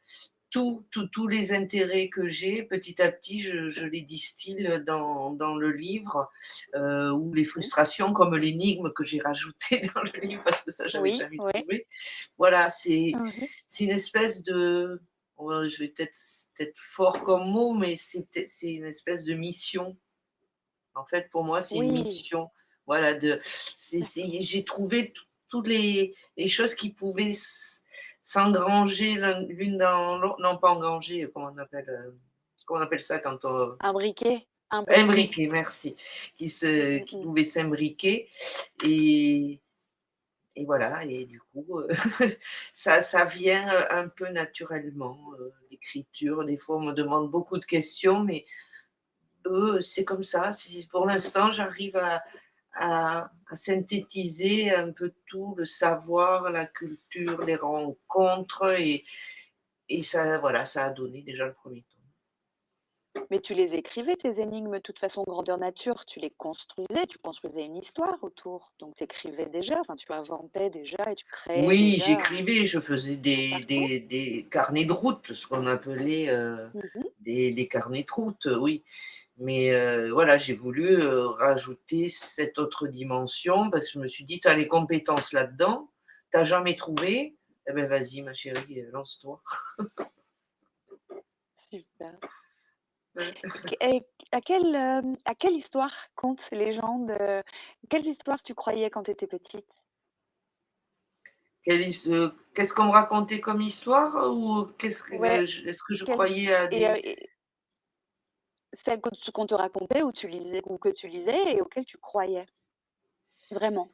tous les intérêts que j'ai, petit à petit, je les distille dans le livre, ou les Mhm. frustrations comme l'énigme que j'ai rajoutée dans le livre parce que ça, j'avais Oui, jamais oui. trouvé. Voilà, Mhm. c'est une espèce de, je vais peut-être fort comme mot, mais c'est une espèce de mission. En fait, pour moi, c'est une Oui, mission. Voilà, d'accord. j'ai trouvé toutes les choses qui pouvaient s'engranger l'une dans l'autre. Non, pas engranger, comment on appelle ça quand on. Imbriqué, imbriqué. Imbriquer, merci. Mm, Qui mm, pouvaient s'imbriquer. Et, et voilà, et du coup, ça vient un peu naturellement, l'écriture. Des fois, on me demande beaucoup de questions, mais c'est comme ça. Pour l'instant, j'arrive à synthétiser un peu tout, le savoir, la culture, les rencontres, et ça, voilà, ça a donné déjà le premier tome. Mais tu les écrivais, tes énigmes, de toute façon, grandeur nature, tu construisais une histoire autour. Donc tu écrivais déjà, enfin tu inventais déjà et tu créais Oui, déjà j'écrivais, je faisais un parcours. des carnets de route, ce qu'on appelait Mhm. des carnets de route, oui. Mais voilà, j'ai voulu rajouter cette autre dimension parce que je me suis dit, tu as les compétences là-dedans, tu n'as jamais trouvé, eh bien vas-y ma chérie, lance-toi. Super. Ouais. Et à quelle histoire content les gens quelles histoires tu croyais quand tu étais petite? Qu'est-ce qu'on me racontait comme histoire ou Ouais, est-ce que je quelle croyais à des. et celles qu'on te racontait ou tu lisais ou que tu lisais et auxquelles tu croyais vraiment?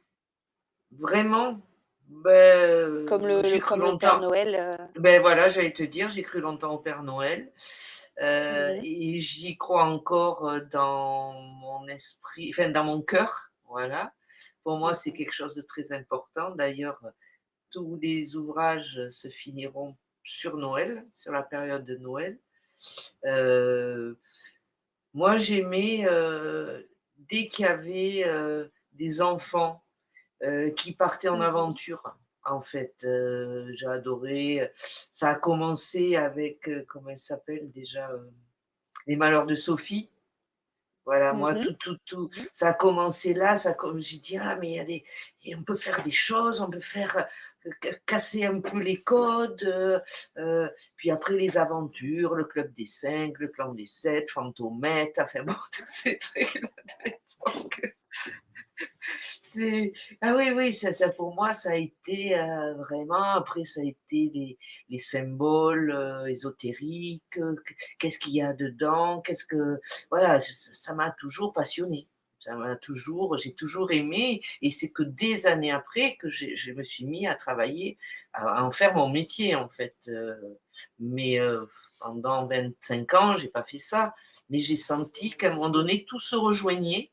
Vraiment? Ben, j'ai cru Comme le Père longtemps. Noël, Ben voilà, j'allais te dire, j'ai cru longtemps au Père Noël. mmh. Et j'y crois encore dans mon esprit, enfin dans mon cœur, voilà. Pour moi, c'est quelque chose de très important. D'ailleurs, tous les ouvrages se finiront sur Noël, sur la période de Noël. Euh, Moi, j'aimais, dès qu'il y avait des enfants qui partaient en aventure, en fait. J'ai adoré. Ça a commencé avec, comment elle s'appelle déjà Les Malheurs de Sophie. Voilà, moi, Mhm. ça a commencé là. J'ai dit, ah, mais on peut faire des choses, on peut faire casser un peu les codes. Puis après, les aventures, le Club des 5, le Clan des 7, Fantomette, enfin bon, tous ces trucs-là de l'époque. Ah oui, oui, ça pour moi, ça a été vraiment. Après, ça a été les symboles ésotériques. Qu'est-ce qu'il y a dedans? Voilà, ça m'a toujours passionné. J'ai toujours aimé. Et c'est que des années après que je me suis mis à travailler, à en faire mon métier, en fait. Mais pendant 25 ans, j'ai pas fait ça. Mais j'ai senti qu'à un moment donné, tout se rejoignait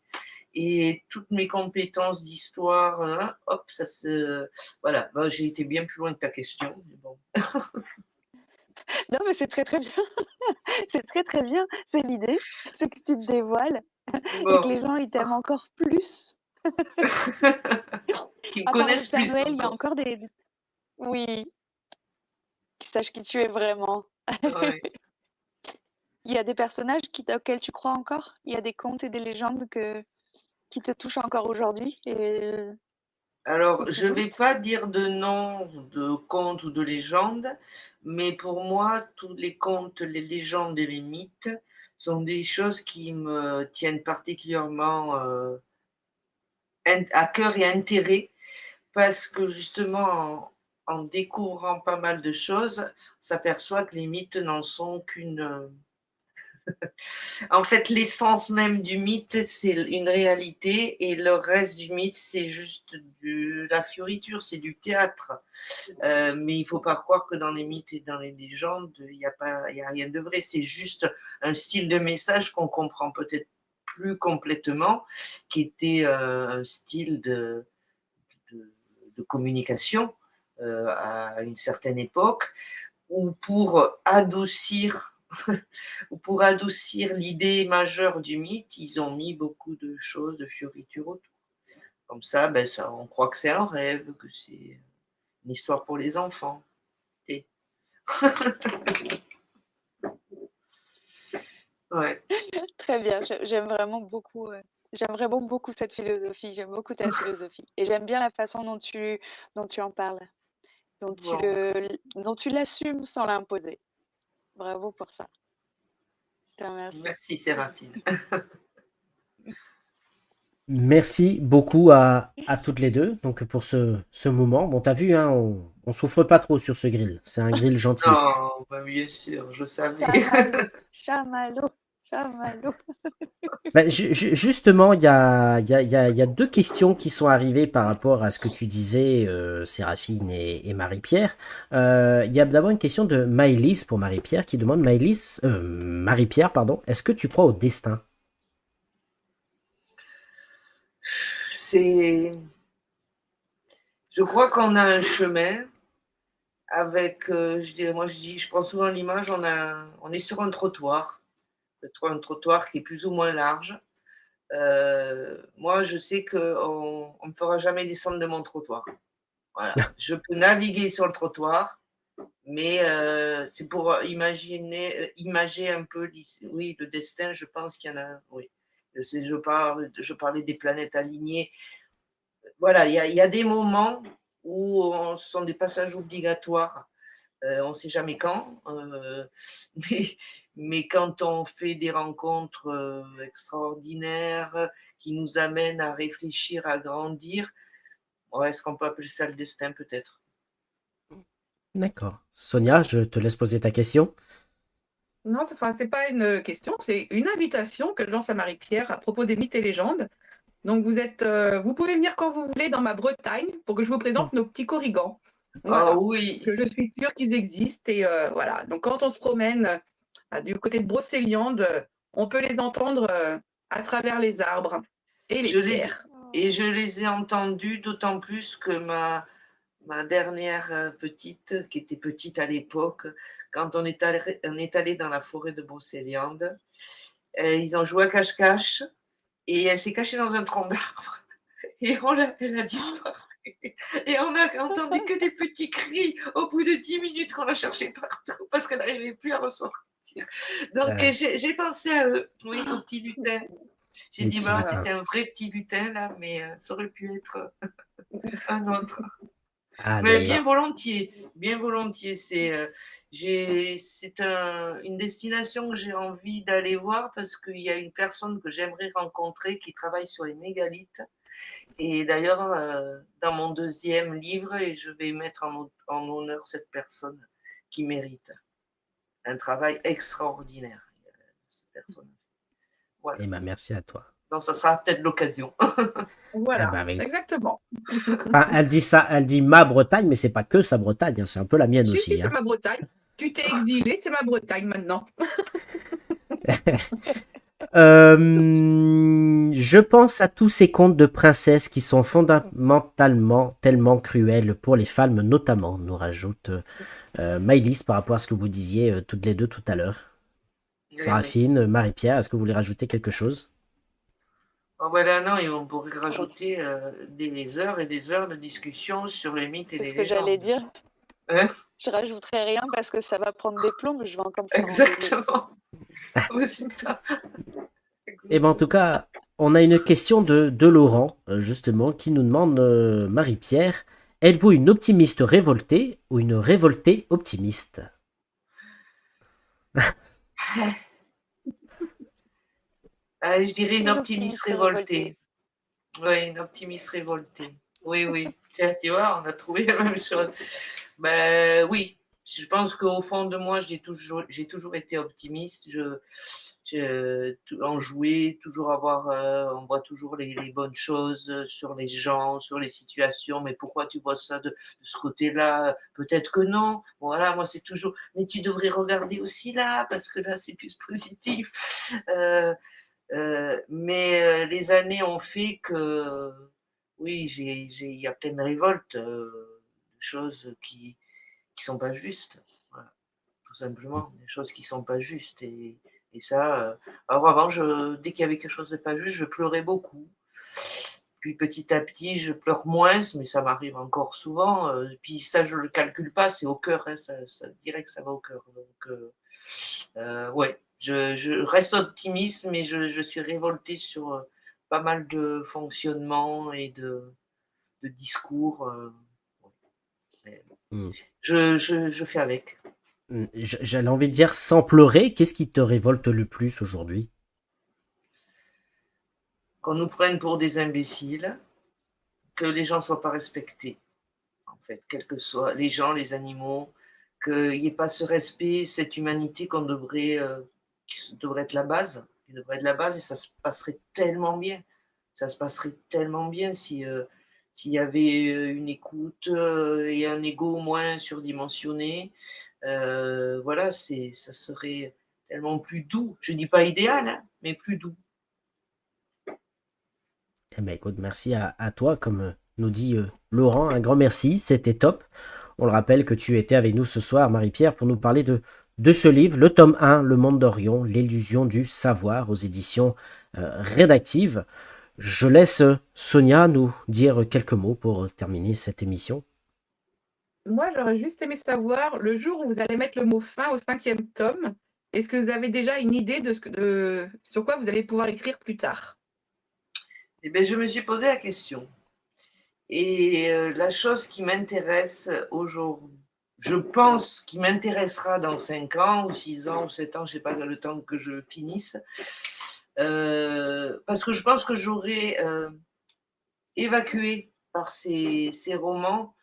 et toutes mes compétences d'histoire, hein, hop, ça se. Voilà, bah, j'ai été bien plus loin que ta question. Mais bon. Non, mais c'est très très bien. C'est très très bien. C'est l'idée, c'est que tu te dévoiles et que Bon. les gens ils t'aiment encore plus. Qui me À part le connaissent Père plus Noël, il y a encore. encore des. Oui, qui sachent qui tu es vraiment. Ouais. Il y a des personnages auxquels tu crois encore? Il y a des contes et des légendes qui te touchent encore aujourd'hui et Alors, qui je ne jouent? vais pas dire de nom de conte ou de légende, mais pour moi, tous les contes, les légendes et les mythes sont des choses qui me tiennent particulièrement à cœur et intérêt parce que justement, en découvrant pas mal de choses, on s'aperçoit que les mythes n'en sont qu'une. En fait, l'essence même du mythe, c'est une réalité, et le reste du mythe, c'est juste de la fioriture, c'est du théâtre. Mais il ne faut pas croire que dans les mythes et dans les légendes, il y a rien de vrai. C'est juste un style de message qu'on comprend peut-être plus complètement, qui était un style de, de communication à une certaine époque, ou pour adoucir l'idée majeure du mythe, ils ont mis beaucoup de choses, de fioritures autour. Comme ça, on croit que c'est un rêve, que c'est une histoire pour les enfants. Et... ouais. Très bien, j'aime vraiment beaucoup cette philosophie, j'aime beaucoup ta philosophie. Et j'aime bien la façon dont tu en parles, Bon, merci. dont tu l'assumes sans l'imposer. Bravo pour ça. Je te remercie. Merci, Séraphine. Merci beaucoup à toutes les deux donc pour ce moment. Bon, t'as vu, hein, on souffre pas trop sur ce grill. C'est un grill gentil. Non, bien sûr, je savais. Chamallow, chamallow, chamallow. Bah, justement, il y a deux questions qui sont arrivées par rapport à ce que tu disais, Séraphine et Marie-Pierre. Il y a d'abord une question de Maëlys pour Marie-Pierre qui demande, Marie-Pierre, pardon, est-ce que tu crois au destin? C'est... Je crois qu'on a un chemin avec, je prends souvent l'image, on est sur un trottoir, un trottoir qui est plus ou moins large. Moi, je sais qu'on ne me fera jamais descendre de mon trottoir. Voilà. Je peux naviguer sur le trottoir, mais c'est pour imager un peu, oui, le destin, je pense qu'il y en a, oui. Je parlais des planètes alignées. Voilà, il y a des moments où ce sont des passages obligatoires. On ne sait jamais quand, mais, mais quand on fait des rencontres extraordinaires qui nous amènent à réfléchir, à grandir, ouais, est-ce qu'on peut appeler ça le destin peut-être? D'accord. Sonia, je te laisse poser ta question. Non, c'est pas une question, c'est une invitation que je lance à Marie-Pierre à propos des mythes et légendes. Donc vous pouvez venir quand vous voulez dans ma Bretagne pour que je vous présente nos petits corrigans. Ah Voilà, oui, que je suis sûre qu'ils existent. Et voilà, donc quand on se promène du côté de Brocéliande, on peut les entendre à travers les arbres et les je les, pierres. Et je les ai entendus d'autant plus que ma dernière petite, qui était petite à l'époque, quand on est allé dans la forêt de Brocéliande, ils ont joué à cache-cache et elle s'est cachée dans un tronc d'arbre et elle a disparu. Et on a entendu que des petits cris au bout de 10 minutes qu'on la cherchait partout parce qu'elle n'arrivait plus à ressortir. Donc Euh, j'ai pensé à eux, oui, au petit lutin. J'ai les dit, petits bah, lutins. c'était un vrai petit lutin là, mais ça aurait pu être un autre. Aïe, Mais aïe, aïe. bien volontiers. C'est une destination que j'ai envie d'aller voir parce qu'il y a une personne que j'aimerais rencontrer qui travaille sur les mégalithes. Et d'ailleurs, dans mon deuxième livre, et je vais mettre en honneur cette personne qui mérite un travail extraordinaire. Cette personne. Voilà. Eh ben, merci à toi. Donc, ça sera peut-être l'occasion. Eh Voilà, ben, avec... exactement. Enfin, elle dit ça, elle dit ma Bretagne, mais c'est pas que sa Bretagne, hein, c'est un peu la mienne Si, aussi, c'est hein. ma Bretagne. Tu t'es exilé, c'est ma Bretagne maintenant. Je pense à tous ces contes de princesses qui sont fondamentalement tellement cruels pour les femmes notamment, nous rajoute Maëlys par rapport à ce que vous disiez toutes les deux tout à l'heure. Oui, oui. Séraphine, Marie-Pierre, est-ce que vous voulez rajouter quelque chose? Oh, ben là, non, et on pourrait rajouter des heures et des heures de discussion sur les mythes et C'est les ce que j'allais légendes. dire. Hein. Je rajouterai rien parce que ça va prendre des plombs, je vais encore me faire engueuler. Exactement. Oui, c'est ça. Eh ben, en tout cas, on a une question de Laurent, justement, qui nous demande, Marie-Pierre, êtes-vous une optimiste révoltée ou une révoltée optimiste? Je dirais une Une optimiste optimiste révoltée. révoltée. Oui, une optimiste révoltée. Oui, oui. Tiens, tu vois, on a trouvé la même chose. Ben oui, je pense qu'au fond de moi, j'ai toujours été optimiste. En jouer, toujours avoir, on voit toujours les bonnes choses sur les gens, sur les situations. Mais pourquoi tu vois ça de ce côté-là? Peut-être que non. Voilà, moi c'est toujours. Mais tu devrais regarder aussi là parce que là c'est plus positif. Euh, mais les années ont fait que, oui, il y a plein de révoltes, de choses qui sont pas justes. Voilà, tout simplement, des choses qui sont pas justes. Et ça, alors avant, dès qu'il y avait quelque chose de pas juste, je pleurais beaucoup. Puis petit à petit, je pleure moins, mais ça m'arrive encore souvent. Puis ça, je le calcule pas, c'est au cœur, hein, ça dirait que ça va au cœur. Donc, ouais, je reste optimiste, mais je suis révoltée sur pas mal de fonctionnements et de discours. Mais Hmm. je fais avec. J'allais envie de dire sans pleurer, qu'est-ce qui te révolte le plus aujourd'hui? Qu'on nous prenne pour des imbéciles, que les gens ne soient pas respectés, en fait, quels que soient les gens, les animaux, qu'il n'y ait pas ce respect, cette humanité qui devrait être la base, qui devrait être la base, et ça se passerait tellement bien. Ça se passerait tellement bien si s'il y avait une écoute et un ego moins surdimensionné. Voilà, ça serait tellement plus doux. Je dis pas idéal, hein, mais plus doux. Eh ben, écoute, merci à toi, comme nous dit Laurent, un grand merci, c'était top. On le rappelle que tu étais avec nous ce soir, Marie-Pierre, pour nous parler de ce livre, le tome 1, Le Monde d'Orion, l'illusion du savoir, aux éditions rédactives. Je laisse Sonia nous dire quelques mots pour terminer cette émission. Moi, j'aurais juste aimé savoir, le jour où vous allez mettre le mot fin au 5e tome, est-ce que vous avez déjà une idée sur quoi vous allez pouvoir écrire plus tard? Eh bien, je me suis posé la question. Et la chose qui m'intéresse aujourd'hui, je pense qui m'intéressera dans 5 ans ou 6 ans ou 7 ans, je ne sais pas le temps que je finisse, parce que je pense que j'aurais évacué par ces romans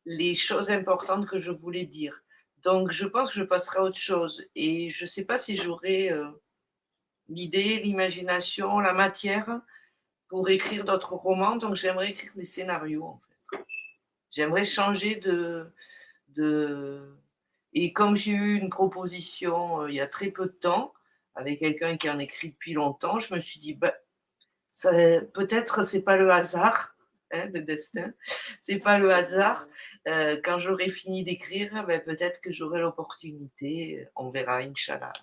les choses importantes que je voulais dire. Donc je pense que je passerai à autre chose. Et je ne sais pas si j'aurai l'idée, l'imagination, la matière pour écrire d'autres romans. Donc j'aimerais écrire des scénarios en fait. J'aimerais changer de... Et comme j'ai eu une proposition il y a très peu de temps avec quelqu'un qui en écrit depuis longtemps, je me suis dit, bah, Peut-être c'est pas le hasard, hein, le destin, c'est pas le hasard. Quand j'aurai fini d'écrire, ben, peut-être que j'aurai l'opportunité, on verra, Inch'Allah.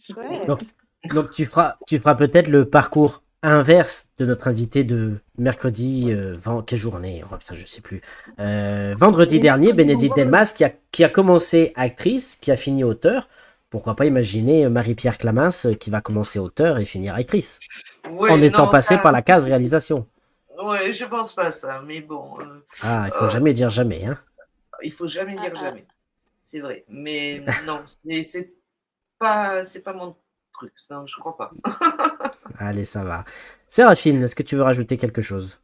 Chouette. Donc tu feras peut-être le parcours inverse de notre invité de mercredi, quelle journée? Oh, putain, je sais plus. Vendredi dernier, Bénédicte Delmas, qui a commencé actrice, qui a fini auteur. Pourquoi pas imaginer Marie-Pierre Clamins qui va commencer auteur et finir actrice, en Ouais, étant non, passée ça, par la case réalisation. ouais, je pense pas à ça, mais bon, Ah, il faut euh, jamais dire jamais, hein. il faut jamais Ah, dire ah. jamais, c'est vrai. Mais non, c'est pas mon truc, ça, je crois pas. Allez, ça va. Séraphine, est-ce que tu veux rajouter quelque chose?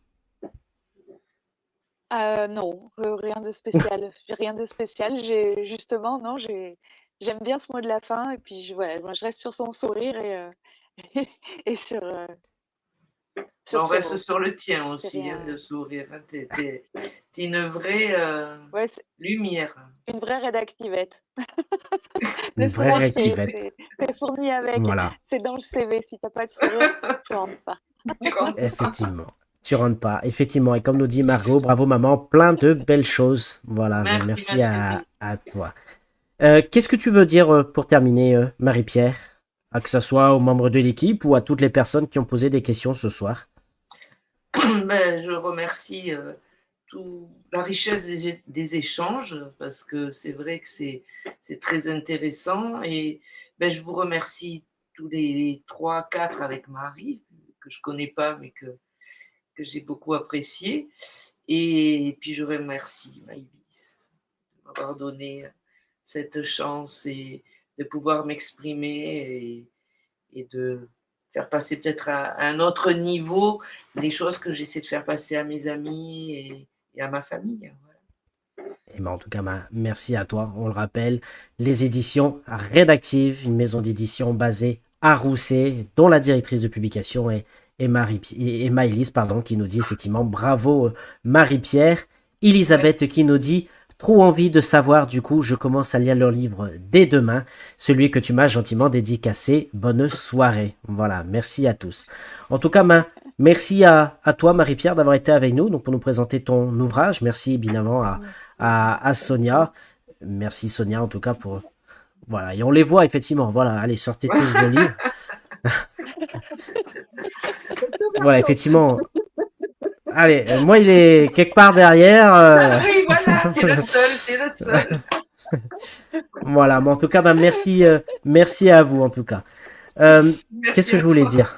Non, rien de spécial. J'ai rien de spécial. Justement, non, j'aime bien ce mot de la fin et puis voilà, moi je reste sur son sourire et sur On ces reste mots. sur le tien C'est aussi, hein, rien. de sourire. Hein. T'es une vraie Ouais, c'est lumière. une vraie rédactivette. Une Le vraie sourire, réactivette. c'est fourni avec. Voilà, C'est dans le CV. Si t'as pas de sourire, tu rentres pas. Tu rentres. effectivement. Tu rentres pas, effectivement. Et comme nous dit Margot, bravo maman, plein de belles choses. Voilà, donc Merci, ma merci à, chérie. à toi. Qu'est-ce que tu veux dire pour terminer, Marie-Pierre? Que ce soit aux membres de l'équipe ou à toutes les personnes qui ont posé des questions ce soir. Ben, je remercie la richesse des échanges parce que c'est vrai que c'est très intéressant et ben, je vous remercie tous les 3, 4 avec Marie que je connais pas mais que j'ai beaucoup apprécié et puis je remercie Maïvis de m'avoir donné cette chance et de pouvoir m'exprimer et de faire passer peut-être à un autre niveau les choses que j'essaie de faire passer à mes amis et à ma famille. Voilà. Et ben, en tout cas, merci à toi. On le rappelle, les éditions rédactives, une maison d'édition basée à Rousset, dont la directrice de publication est Maëlys, pardon, qui nous dit effectivement bravo Marie-Pierre. Elisabeth qui nous dit trop envie de savoir, du coup, je commence à lire leur livre dès demain, celui que tu m'as gentiment dédicacé. Bonne soirée. Voilà, merci à tous. En tout cas, merci à toi, Marie-Pierre, d'avoir été avec nous donc pour nous présenter ton ouvrage. Merci évidemment à Sonia. Merci Sonia, en tout cas, pour. Voilà, et on les voit effectivement. Voilà, allez, sortez tous vos livres. Voilà, effectivement. Allez, moi, il est quelque part derrière. Oui, voilà, t'es le seul. Voilà, mais en tout cas, merci à vous, en tout cas. Qu'est-ce que je voulais dire?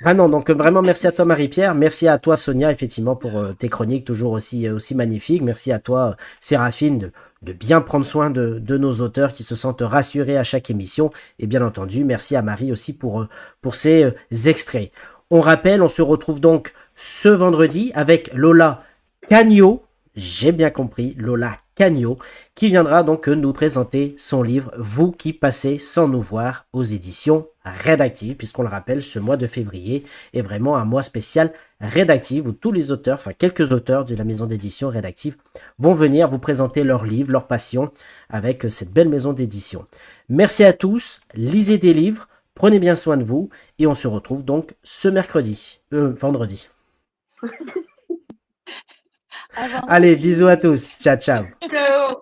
Ah non, donc vraiment merci à toi Marie-Pierre, merci à toi Sonia effectivement pour tes chroniques toujours aussi magnifiques, merci à toi Séraphine de bien prendre soin de nos auteurs qui se sentent rassurés à chaque émission et bien entendu merci à Marie aussi pour ces extraits. On rappelle, on se retrouve donc ce vendredi avec Lola Cagno, j'ai bien compris, Lola Cagno, qui viendra donc nous présenter son livre Vous qui passez sans nous voir aux éditions rédactives, puisqu'on le rappelle, ce mois de février est vraiment un mois spécial rédactif où tous les auteurs, enfin quelques auteurs de la maison d'édition rédactive vont venir vous présenter leurs livres, leur passion avec cette belle maison d'édition. Merci à tous, lisez des livres, prenez bien soin de vous et on se retrouve donc ce vendredi. Allez, bisous à tous. Ciao, ciao. Ciao.